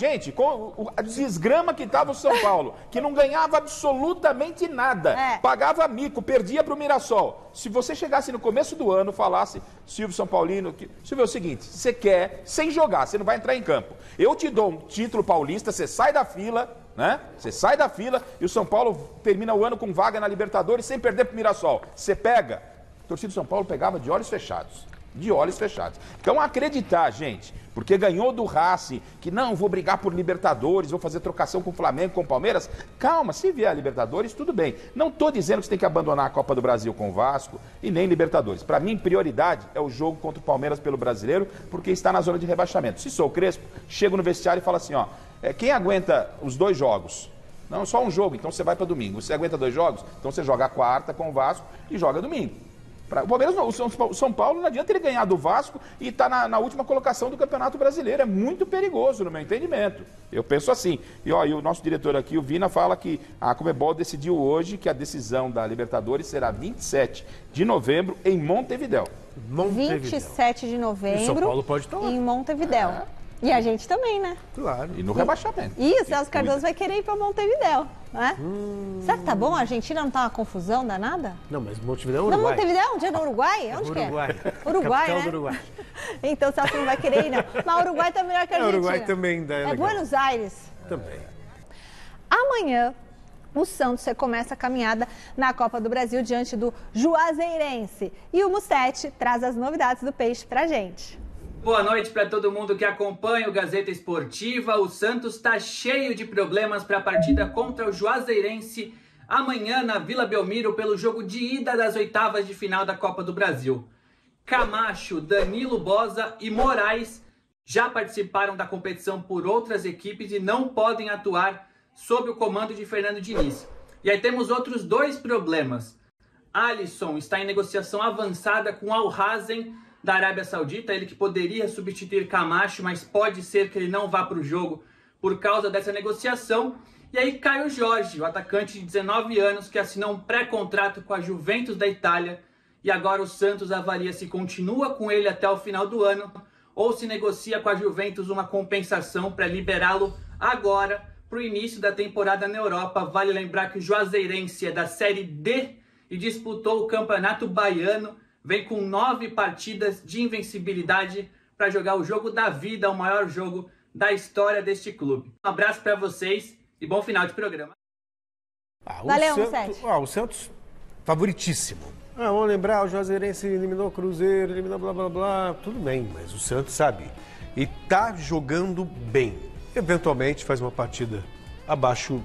[SPEAKER 3] a desgrama que estava o São Paulo, que não ganhava absolutamente nada, pagava mico, perdia para o Mirassol. Se você chegasse no começo do ano, falasse, Silvio São Paulino, Silvio, é o seguinte, você quer, sem jogar, você não vai entrar em campo. Eu te dou um título paulista, você sai da fila, né? Você sai da fila e o São Paulo termina o ano com vaga na Libertadores sem perder para o Mirassol. Você pega... A torcida do São Paulo pegava de olhos fechados. De olhos fechados. Então acreditar, gente, porque ganhou do Racing, que não, vou brigar por Libertadores, vou fazer trocação com o Flamengo, com o Palmeiras. Calma, se vier a Libertadores, tudo bem. Não estou dizendo que você tem que abandonar a Copa do Brasil com o Vasco e nem Libertadores. Para mim, prioridade é o jogo contra o Palmeiras pelo Brasileiro, porque está na zona de rebaixamento. Se sou o Crespo, chego no vestiário e falo assim, ó, quem aguenta os 2 jogos? Não, só um jogo, então você vai para domingo. Você aguenta 2 jogos? Então você joga a quarta com o Vasco e joga domingo. O Palmeiras não, o São Paulo não adianta ele ganhar do Vasco e estar na última colocação do Campeonato Brasileiro. É muito perigoso, no meu entendimento. Eu penso assim. E o nosso diretor aqui, o Vina, fala que a Conmebol decidiu hoje que a decisão da Libertadores será 27 de novembro em Montevidéu.
[SPEAKER 1] 27 de novembro
[SPEAKER 2] e São Paulo pode estar lá.
[SPEAKER 1] Em Montevidéu. E a gente também, né?
[SPEAKER 2] Claro.
[SPEAKER 3] E no rebaixamento.
[SPEAKER 1] E o Celso Cardoso vai querer ir para Montevidéu, né? Será que tá bom? A Argentina não tá uma confusão danada?
[SPEAKER 2] Não, mas Montevidéu é Uruguai.
[SPEAKER 1] Não, Montevidéu? Onde é no Uruguai? Onde
[SPEAKER 2] Uruguai.
[SPEAKER 1] Que é? Uruguai,
[SPEAKER 2] Capital
[SPEAKER 1] né?
[SPEAKER 2] do Uruguai.
[SPEAKER 1] Então o Celso não vai querer ir, não. Mas o Uruguai tá melhor que a Argentina.
[SPEAKER 2] O Uruguai também ainda é legal.
[SPEAKER 1] Buenos Aires.
[SPEAKER 2] Também.
[SPEAKER 1] Amanhã, o Santos recomeça a caminhada na Copa do Brasil diante do Juazeirense. E o Mussetti traz as novidades do Peixe pra gente.
[SPEAKER 13] Boa noite para todo mundo que acompanha o Gazeta Esportiva. O Santos está cheio de problemas para a partida contra o Juazeirense amanhã na Vila Belmiro pelo jogo de ida das oitavas de final da Copa do Brasil. Camacho, Danilo Boza e Moraes já participaram da competição por outras equipes e não podem atuar sob o comando de Fernando Diniz. E aí temos outros 2 problemas. Alisson está em negociação avançada com Al-Hazen da Arábia Saudita, ele que poderia substituir Camacho, mas pode ser que ele não vá para o jogo por causa dessa negociação. E aí Caio Jorge, o atacante de 19 anos, que assinou um pré-contrato com a Juventus da Itália, e agora o Santos avalia se continua com ele até o final do ano, ou se negocia com a Juventus uma compensação para liberá-lo agora, para o início da temporada na Europa. Vale lembrar que o Juazeirense é da Série D e disputou o Campeonato Baiano, vem com 9 partidas de invencibilidade para jogar o jogo da vida, o maior jogo da história deste clube. Um abraço para vocês e bom final de programa.
[SPEAKER 1] Valeu, Mussetti.
[SPEAKER 2] O Santos, favoritíssimo. Vamos lembrar, o Juazeirense eliminou o Cruzeiro, eliminou blá blá blá, tudo bem, mas o Santos sabe. E tá jogando bem. Eventualmente faz uma partida abaixo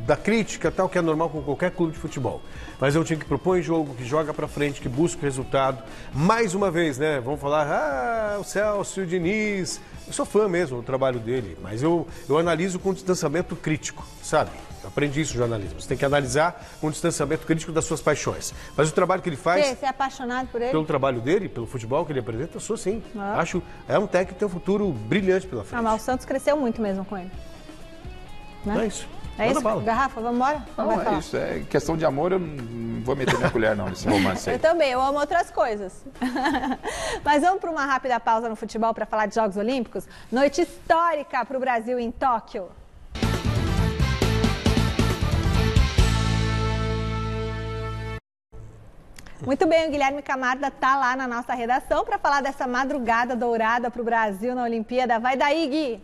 [SPEAKER 2] da crítica, tal, que é normal com qualquer clube de futebol. Mas é um time que propõe jogo, que joga pra frente, que busca o resultado. Mais uma vez, né? Vamos falar, o Celso, o Diniz. Eu sou fã mesmo do trabalho dele, mas eu analiso com distanciamento crítico, sabe? Eu aprendi isso no jornalismo. Você tem que analisar com distanciamento crítico das suas paixões. Mas o trabalho que ele faz...
[SPEAKER 1] Você é apaixonado por ele?
[SPEAKER 2] Pelo trabalho dele, pelo futebol que ele apresenta, eu sou sim. Acho, é um técnico que tem um futuro brilhante pela frente.
[SPEAKER 1] Mas o Santos cresceu muito mesmo com ele. Né?
[SPEAKER 2] É isso.
[SPEAKER 1] É isso? Garrafa, vamos embora?
[SPEAKER 3] Não, é isso. É questão de amor, eu não vou meter minha colher não nesse romance aí.
[SPEAKER 1] Eu também, eu amo outras coisas. Mas vamos para uma rápida pausa no futebol para falar de Jogos Olímpicos. Noite histórica para o Brasil em Tóquio. Muito bem, o Guilherme Camarda está lá na nossa redação para falar dessa madrugada dourada para o Brasil na Olimpíada. Vai daí, Gui!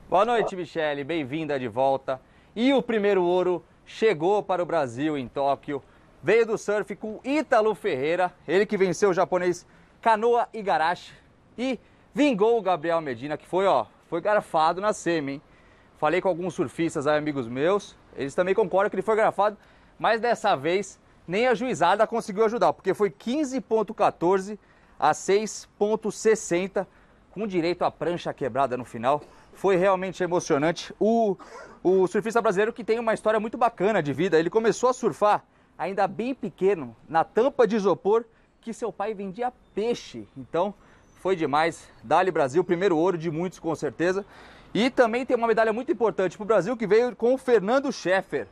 [SPEAKER 14] Boa noite, Michele. Bem-vinda de volta. E o primeiro ouro chegou para o Brasil em Tóquio. Veio do surf com Ítalo Ferreira, ele que venceu o japonês Kanoa Igarashi e vingou o Gabriel Medina, que foi garfado na semi, hein? Falei com alguns surfistas aí, amigos meus, eles também concordam que ele foi garfado, mas dessa vez nem a juizada conseguiu ajudar, porque foi 15,14 a 6,60, com direito à prancha quebrada no final. Foi realmente emocionante. O surfista brasileiro que tem uma história muito bacana de vida, ele começou a surfar ainda bem pequeno, na tampa de isopor, que seu pai vendia peixe. Então, foi demais. Dali Brasil, primeiro ouro de muitos, com certeza. E também tem uma medalha muito importante para o Brasil, que veio com o Fernando Scheffer.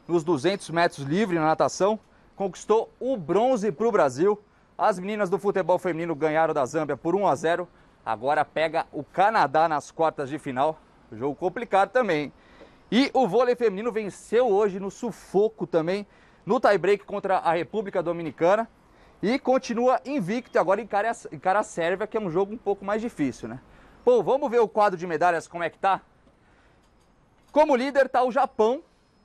[SPEAKER 14] Nos 200 metros livre na natação, conquistou o bronze para o Brasil. As meninas do futebol feminino ganharam da Zâmbia por 1-0. Agora pega o Canadá nas quartas de final. Jogo complicado também. E o vôlei feminino venceu hoje no sufoco também, no tie-break contra a República Dominicana. E continua invicto, agora encara a Sérvia, que é um jogo um pouco mais difícil, né? Bom, vamos ver o quadro de medalhas, como é que tá? Como líder tá o Japão,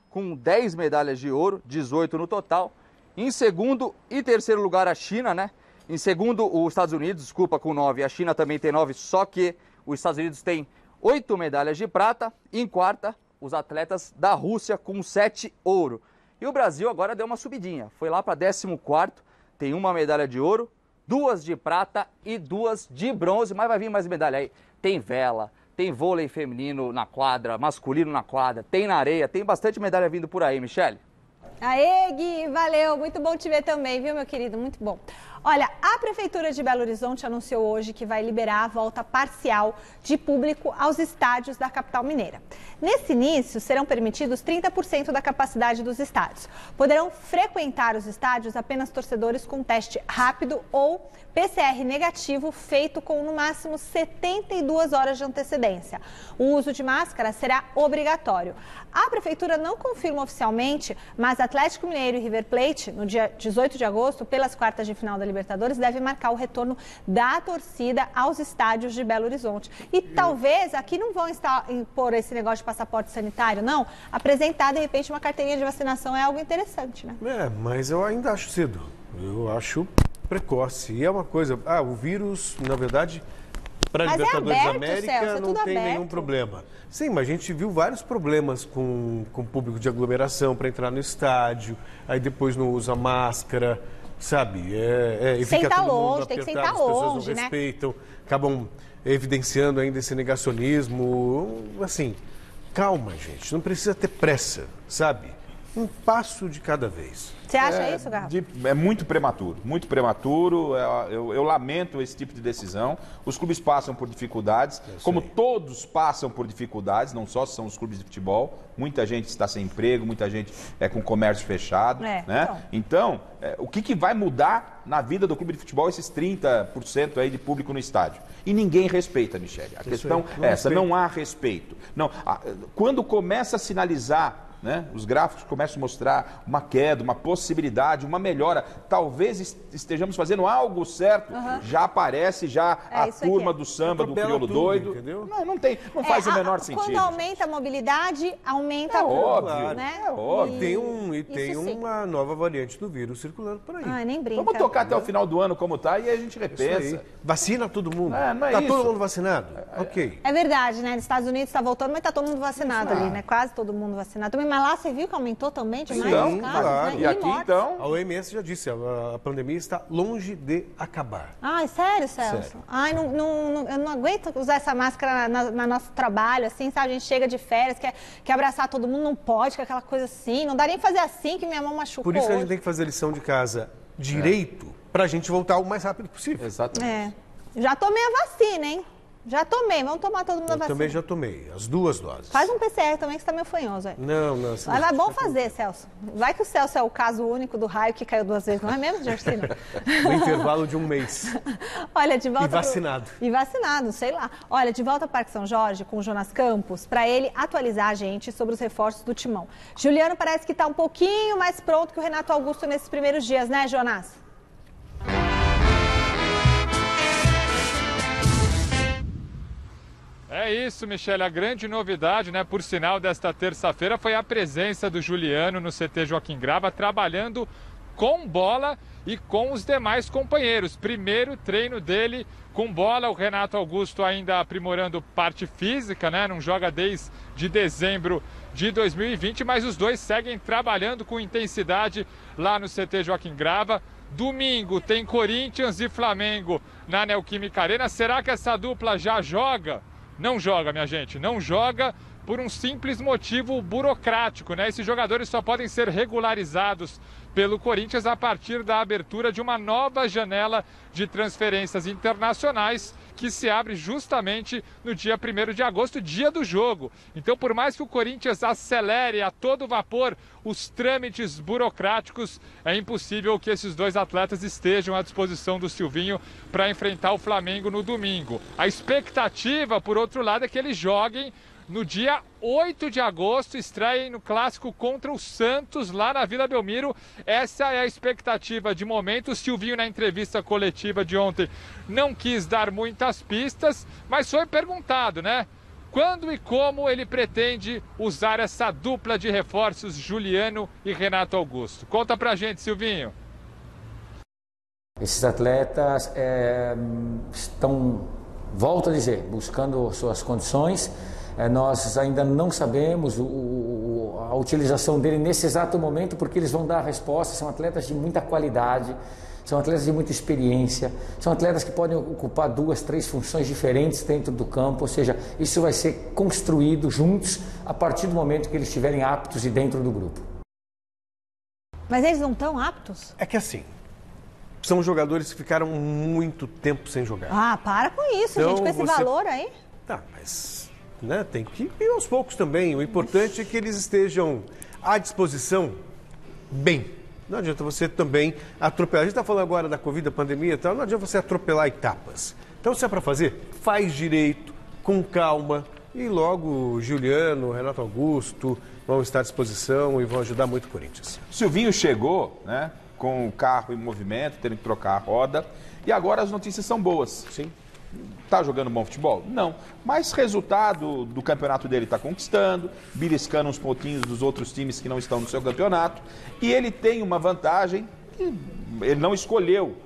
[SPEAKER 14] com 10 medalhas de ouro, 18 no total. Em segundo e terceiro lugar a China, né? Em segundo os Estados Unidos, desculpa, com 9. A China também tem 9, só que os Estados Unidos têm 8 medalhas de prata. Em quarta, os atletas da Rússia com 7 ouro. E o Brasil agora deu uma subidinha, foi lá para 14º. Tem uma medalha de ouro, 2 de prata e 2 de bronze, mas vai vir mais medalha aí. Tem vela, tem vôlei feminino na quadra, masculino na quadra, tem na areia, tem bastante medalha vindo por aí, Michele.
[SPEAKER 1] Aê, Gui, valeu, muito bom te ver também, viu, meu querido, muito bom. Olha, a Prefeitura de Belo Horizonte anunciou hoje que vai liberar a volta parcial de público aos estádios da capital mineira. Nesse início, serão permitidos 30% da capacidade dos estádios. Poderão frequentar os estádios apenas torcedores com teste rápido ou PCR negativo feito com, no máximo, 72 horas de antecedência. O uso de máscara será obrigatório. A Prefeitura não confirma oficialmente, mas Atlético Mineiro e River Plate, no dia 18 de agosto, pelas quartas de final da Libertadores, deve marcar o retorno da torcida aos estádios de Belo Horizonte. E talvez aqui não vão impor esse negócio de passaporte sanitário, não. Apresentar, de repente, uma carteirinha de vacinação é algo interessante, né?
[SPEAKER 2] Mas eu ainda acho cedo. Eu acho precoce. E é uma coisa, o vírus, na verdade, para a Libertadores da América, Celso, não tem nenhum problema. Sim, mas a gente viu vários problemas com público de aglomeração para entrar no estádio, aí depois não usa máscara, sabe?
[SPEAKER 1] Sentar longe, tem que sentar longe,
[SPEAKER 2] as pessoas não respeitam, acabam evidenciando ainda esse negacionismo. Assim, calma, gente, não precisa ter pressa, sabe? Um passo de cada vez.
[SPEAKER 1] Você acha isso, Garrafa?
[SPEAKER 3] É muito prematuro, muito prematuro. Eu lamento esse tipo de decisão. Os clubes passam por dificuldades, como todos passam por dificuldades, não só são os clubes de futebol. Muita gente está sem emprego, muita gente com comércio fechado. Né? Então, o que vai mudar na vida do clube de futebol esses 30% aí de público no estádio? E ninguém respeita, Michele. A questão é essa, não há respeito. Não, quando começa a sinalizar, né? Os gráficos começam a mostrar uma queda, uma possibilidade, uma melhora. Talvez estejamos fazendo algo certo. Já aparece a turma do samba, do crioulo doido.
[SPEAKER 2] Entendeu?
[SPEAKER 3] Não faz o menor sentido.
[SPEAKER 1] Quando aumenta a mobilidade, aumenta a
[SPEAKER 3] óbvio,
[SPEAKER 1] né?
[SPEAKER 3] É óbvio.
[SPEAKER 2] E tem uma nova variante do vírus circulando por aí.
[SPEAKER 1] Ai, nem brinca.
[SPEAKER 3] Vamos tocar até o final do ano como tá e a gente repensa.
[SPEAKER 2] Vacina todo mundo.
[SPEAKER 3] Tá
[SPEAKER 2] todo mundo vacinado? Ok.
[SPEAKER 1] É verdade, né? Nos Estados Unidos está voltando, mas tá todo mundo vacinado ali, né? Quase todo mundo vacinado. Mas lá você viu que aumentou também demais os casos,
[SPEAKER 2] claro.
[SPEAKER 1] Né?
[SPEAKER 3] E aqui, então...
[SPEAKER 2] A OMS já disse, a pandemia está longe de acabar.
[SPEAKER 1] Ai, sério, Celso?
[SPEAKER 2] Sério.
[SPEAKER 1] Ai, eu não aguento usar essa máscara no nosso trabalho, assim, sabe? A gente chega de férias, quer abraçar todo mundo, não pode, que é aquela coisa assim. Não dá nem fazer assim, que minha mão machucou.
[SPEAKER 2] Por isso que a gente tem que fazer lição de casa direito, pra gente voltar o mais rápido possível.
[SPEAKER 3] Exatamente.
[SPEAKER 1] Já tomei a vacina, hein? Já tomei, vamos tomar todo mundo a vacina.
[SPEAKER 2] Eu também já tomei, as 2 doses.
[SPEAKER 1] Faz um PCR também, que você tá meio fanhoso aí.
[SPEAKER 2] Não.
[SPEAKER 1] Mas é bom fazer, Celso. Vai que o Celso é o caso único do raio que caiu 2 vezes, não é mesmo, Gersino?
[SPEAKER 2] No intervalo de 1 mês.
[SPEAKER 1] Olha, de volta
[SPEAKER 2] E vacinado.
[SPEAKER 1] E vacinado, sei lá. Olha, de volta ao Parque São Jorge com o Jonas Campos, para ele atualizar a gente sobre os reforços do Timão. Juliano parece que tá um pouquinho mais pronto que o Renato Augusto nesses primeiros dias, né, Jonas?
[SPEAKER 7] É isso, Michele. A grande novidade, né, por sinal, desta terça-feira foi a presença do Juliano no CT Joaquim Grava, trabalhando com bola e com os demais companheiros. Primeiro treino dele com bola, o Renato Augusto ainda aprimorando parte física, né, não joga desde dezembro de 2020, mas os dois seguem trabalhando com intensidade lá no CT Joaquim Grava. Domingo tem Corinthians e Flamengo na Neoquímica Arena. Será que essa dupla já joga? Não joga, minha gente, não joga por um simples motivo burocrático, né? Esses jogadores só podem ser regularizados pelo Corinthians a partir da abertura de uma nova janela de transferências internacionais que se abre justamente no dia 1º de agosto, dia do jogo. Então, por mais que o Corinthians acelere a todo vapor os trâmites burocráticos, é impossível que esses dois atletas estejam à disposição do Silvinho para enfrentar o Flamengo no domingo. A expectativa, por outro lado, é que eles joguem no dia 8 de agosto, estreiem no clássico contra o Santos, lá na Vila Belmiro. Essa é a expectativa de momento. O Silvinho, na entrevista coletiva de ontem, não quis dar muitas pistas, mas foi perguntado, né? Quando e como ele pretende usar essa dupla de reforços, Juliano e Renato Augusto? Conta pra gente, Silvinho.
[SPEAKER 6] Esses atletas estão, volto a dizer, buscando suas condições. Nós ainda não sabemos a utilização dele nesse exato momento, porque eles vão dar a resposta. São atletas de muita qualidade, são atletas de muita experiência, são atletas que podem ocupar 2, 3 funções diferentes dentro do campo, ou seja, isso vai ser construído juntos a partir do momento que eles estiverem aptos e dentro do grupo.
[SPEAKER 1] Mas eles não estão aptos?
[SPEAKER 2] É que assim, são jogadores que ficaram muito tempo sem jogar.
[SPEAKER 1] Ah, para com isso,
[SPEAKER 2] então,
[SPEAKER 1] gente, com esse valor aí.
[SPEAKER 2] Tá, mas... né, tem que ir aos poucos também. O importante é que eles estejam à disposição bem. Não adianta você também atropelar. A gente está falando agora da Covid, da pandemia e tal, não adianta você atropelar etapas. Então, se é para fazer, faz direito, com calma. E logo Juliano, Renato Augusto vão estar à disposição e vão ajudar muito o Corinthians.
[SPEAKER 3] Silvinho chegou, né, com o carro em movimento, tendo que trocar a roda. E agora as notícias são boas.
[SPEAKER 2] Sim.
[SPEAKER 3] Tá jogando bom futebol? Não. Mas resultado do campeonato dele está conquistando, beliscando uns pontinhos dos outros times que não estão no seu campeonato. E ele tem uma vantagem que ele não escolheu,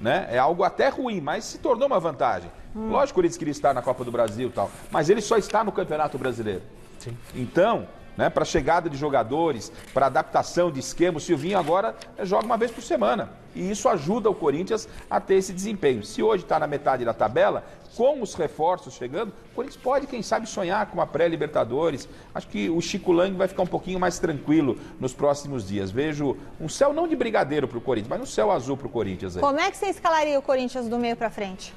[SPEAKER 3] né? É algo até ruim, mas se tornou uma vantagem. Lógico que o Corinthians queria estar na Copa do Brasil e tal, mas ele só está no Campeonato Brasileiro.
[SPEAKER 2] Sim.
[SPEAKER 3] Então, né, para a chegada de jogadores, para adaptação de esquema, o Silvinho agora joga uma vez por semana. E isso ajuda o Corinthians a ter esse desempenho. Se hoje está na metade da tabela, com os reforços chegando, o Corinthians pode, quem sabe, sonhar com uma pré-Libertadores. Acho que o Chico Lang vai ficar um pouquinho mais tranquilo nos próximos dias. Vejo um céu não de brigadeiro para o Corinthians, mas um céu azul para o Corinthians aí.
[SPEAKER 1] Como é que você escalaria o Corinthians do meio para frente?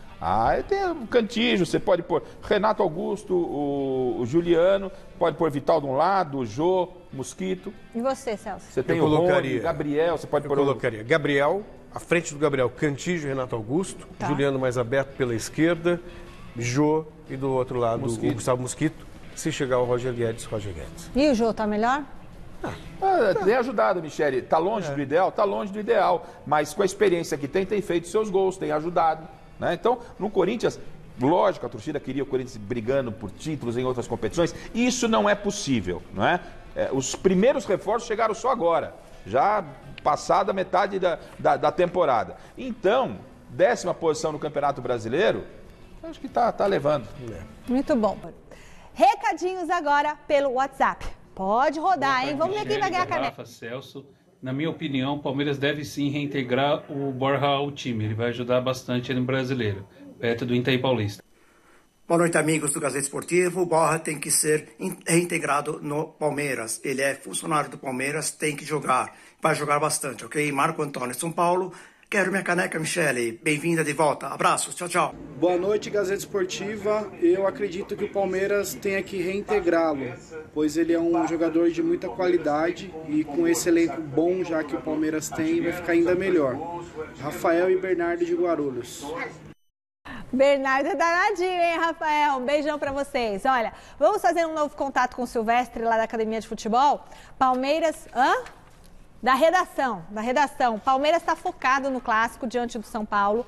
[SPEAKER 3] Tem o Cantígio, você pode pôr Renato Augusto, o Juliano, pode pôr Vital de um lado, o Jô, Mosquito.
[SPEAKER 1] E você, Celso?
[SPEAKER 3] Você tem o Rony, Gabriel, você pode pôr...
[SPEAKER 2] Eu colocaria Gabriel, à frente do Gabriel, Cantígio e Renato Augusto, tá. Juliano mais aberto pela esquerda, Jô e do outro lado Mosquito. O Gustavo Mosquito. Se chegar o Roger Guedes, Roger Guedes.
[SPEAKER 1] E o Jô tá melhor?
[SPEAKER 3] Tem ajudado, Michele. Tá longe do ideal? Tá longe do ideal. Mas com a experiência que tem feito seus gols, tem ajudado. Né? Então, no Corinthians, lógico, a torcida queria o Corinthians brigando por títulos em outras competições. Isso não é possível, não é? Os primeiros reforços chegaram só agora, já passada a metade da temporada. Então, 10ª posição no Campeonato Brasileiro, acho que tá levando.
[SPEAKER 1] Muito bom. Recadinhos agora pelo WhatsApp. Pode rodar, hein? Vamos ver quem vai ganhar a caneta.
[SPEAKER 15] Rafa, Celso. Na minha opinião, o Palmeiras deve sim reintegrar o Borja ao time. Ele vai ajudar bastante no brasileiro, perto do Itaí Paulista.
[SPEAKER 16] Boa noite, amigos do Gazeta Esportivo. O Borja tem que ser reintegrado no Palmeiras. Ele é funcionário do Palmeiras, tem que jogar. Vai jogar bastante, ok? Marco Antônio, São Paulo. Quero minha caneca, Michele. Bem-vinda de volta. Abraços. Tchau, tchau.
[SPEAKER 17] Boa noite, Gazeta Esportiva. Eu acredito que o Palmeiras tenha que reintegrá-lo, pois ele é um jogador de muita qualidade e com esse elenco bom já que o Palmeiras tem, vai ficar ainda melhor. Rafael e Bernardo de Guarulhos.
[SPEAKER 1] Bernardo é danadinho, hein, Rafael? Um beijão pra vocês. Olha, vamos fazer um novo contato com o Silvestre lá da Academia de Futebol. Palmeiras... Da redação. Palmeiras está focado no clássico diante do São Paulo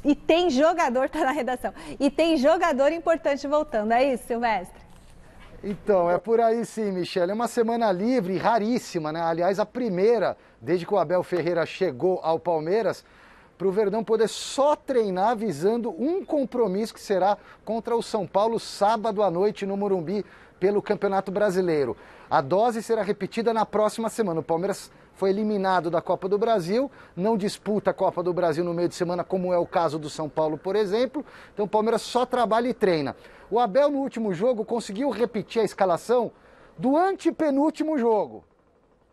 [SPEAKER 1] e tem jogador, tá na redação, e tem jogador importante voltando. É isso, Silvestre?
[SPEAKER 8] Então, é por aí sim, Michele. É uma semana livre, raríssima, né? Aliás, a primeira, desde que o Abel Ferreira chegou ao Palmeiras, para o Verdão poder só treinar visando um compromisso que será contra o São Paulo sábado à noite no Morumbi pelo Campeonato Brasileiro. A dose será repetida na próxima semana. O Palmeiras foi eliminado da Copa do Brasil, não disputa a Copa do Brasil no meio de semana, como é o caso do São Paulo, por exemplo. Então o Palmeiras só trabalha e treina. O Abel, no último jogo, conseguiu repetir a escalação do antepenúltimo jogo.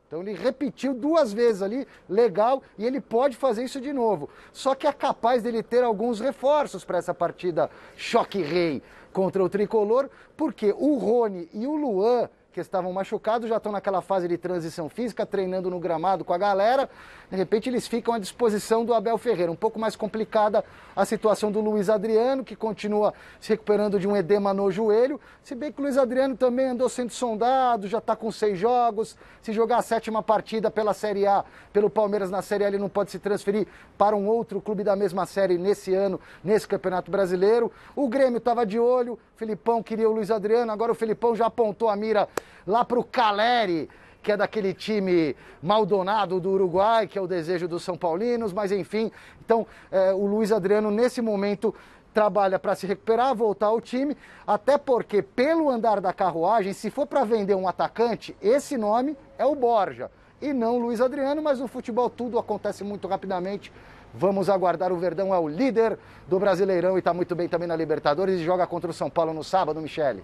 [SPEAKER 8] Então ele repetiu 2 vezes ali, legal, e ele pode fazer isso de novo. Só que é capaz dele ter alguns reforços para essa partida choque-rei contra o Tricolor, porque o Rony e o Luan, que estavam machucados, já estão naquela fase de transição física, treinando no gramado com a galera. De repente eles ficam à disposição do Abel Ferreira. Um pouco mais complicada a situação do Luiz Adriano, que continua se recuperando de um edema no joelho. Se bem que o Luiz Adriano também andou sendo sondado, já está com 6 jogos. Se jogar a 7ª partida pela Série A, pelo Palmeiras na Série A, ele não pode se transferir para um outro clube da mesma série nesse ano, nesse Campeonato Brasileiro. O Grêmio estava de olho, o Filipão queria o Luiz Adriano, agora o Filipão já apontou a mira lá para o Caleri, que é daquele time Maldonado do Uruguai, que é o desejo dos São Paulinos, mas enfim. Então, o Luiz Adriano, nesse momento, trabalha para se recuperar, voltar ao time, até porque, pelo andar da carruagem, se for para vender um atacante, esse nome é o Borja, e não o Luiz Adriano, mas no futebol tudo acontece muito rapidamente. Vamos aguardar. O Verdão é o líder do Brasileirão e está muito bem também na Libertadores e joga contra o São Paulo no sábado, Michele.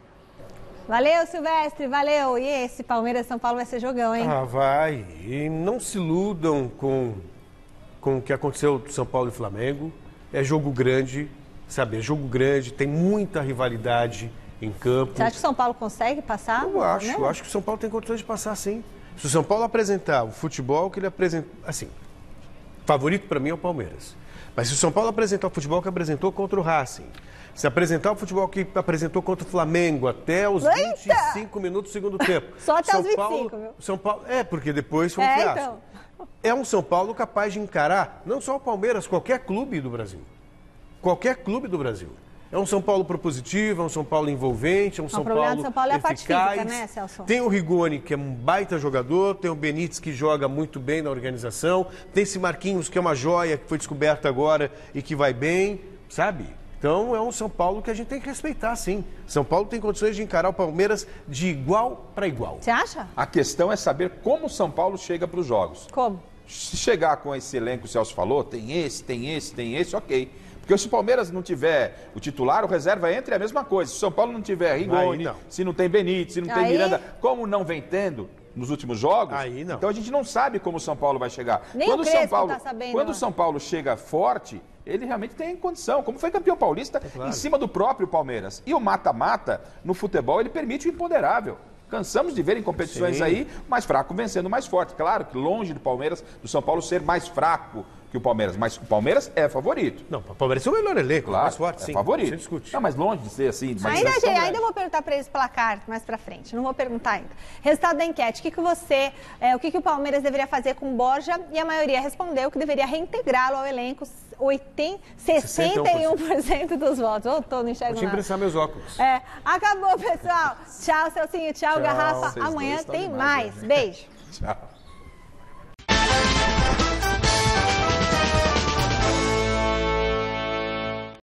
[SPEAKER 1] Valeu, Silvestre, valeu. E esse Palmeiras-São Paulo vai ser jogão, hein?
[SPEAKER 2] Ah, vai. E não se iludam com o que aconteceu do São Paulo e Flamengo. É jogo grande, sabe? É jogo grande, tem muita rivalidade em campo.
[SPEAKER 1] Você acha que o São Paulo consegue passar?
[SPEAKER 2] Eu acho que o São Paulo tem condições de passar, sim. Se o São Paulo apresentar o futebol que ele apresenta, assim, favorito para mim é o Palmeiras. Mas se o São Paulo apresentar o futebol que apresentou contra o Racing, se apresentar o futebol que apresentou contra o Flamengo até os 25 minutos do segundo tempo.
[SPEAKER 1] Só até
[SPEAKER 2] São
[SPEAKER 1] os 25,
[SPEAKER 2] Paulo,
[SPEAKER 1] viu?
[SPEAKER 2] São Paulo, porque depois foi um fiasco. Então. É um São Paulo capaz de encarar não só o Palmeiras, qualquer clube do Brasil. Qualquer clube do Brasil. É um São Paulo propositivo, é um São Paulo envolvente, é um São Paulo eficaz. O problema do São Paulo é a parte física, né, Celso? Tem o Rigoni, que é um baita jogador, tem o Benítez, que joga muito bem na organização, tem esse Marquinhos, que é uma joia, que foi descoberto agora e que vai bem, sabe? Então é um São Paulo que a gente tem que respeitar, sim. São Paulo tem condições de encarar o Palmeiras de igual para igual.
[SPEAKER 1] Você acha?
[SPEAKER 3] A questão é saber como o São Paulo chega para os jogos.
[SPEAKER 1] Como?
[SPEAKER 3] Se chegar com esse elenco que o Celso falou, tem esse, ok. Porque se o Palmeiras não tiver o titular, o reserva entra, é a mesma coisa. Se o São Paulo não tiver Rigoni, se não tem Benítez, se não tem Miranda, como não vem tendo nos últimos jogos, então a gente não sabe como o São Paulo vai chegar.
[SPEAKER 1] Nem
[SPEAKER 3] quando
[SPEAKER 1] o Crespo tá sabendo.
[SPEAKER 3] Quando o São Paulo chega forte, ele realmente tem condição, como foi campeão paulista, em cima do próprio Palmeiras. E o mata-mata, no futebol, ele permite o imponderável. Cansamos de ver em competições aí, mais fraco vencendo mais forte. Claro que longe do Palmeiras, do São Paulo ser mais fraco que o Palmeiras, mas o Palmeiras é favorito.
[SPEAKER 2] Não, o Palmeiras é o melhor elenco,
[SPEAKER 3] claro,
[SPEAKER 2] mais forte, sim.
[SPEAKER 3] É favorito.
[SPEAKER 2] Você discute.
[SPEAKER 3] Não, mas longe de ser assim.
[SPEAKER 1] Ainda vou perguntar para eles placar mais para frente, não vou perguntar ainda. Resultado da enquete, o que o Palmeiras deveria fazer com o Borja? E a maioria respondeu que deveria reintegrá-lo ao elenco. 61% dos votos. Eu tô, não enxergo nada.
[SPEAKER 2] Vou te emprestar meus óculos.
[SPEAKER 1] Acabou, pessoal. Tchau, Celcinho. Tchau, Garrafa. Amanhã tem mais. Beijo.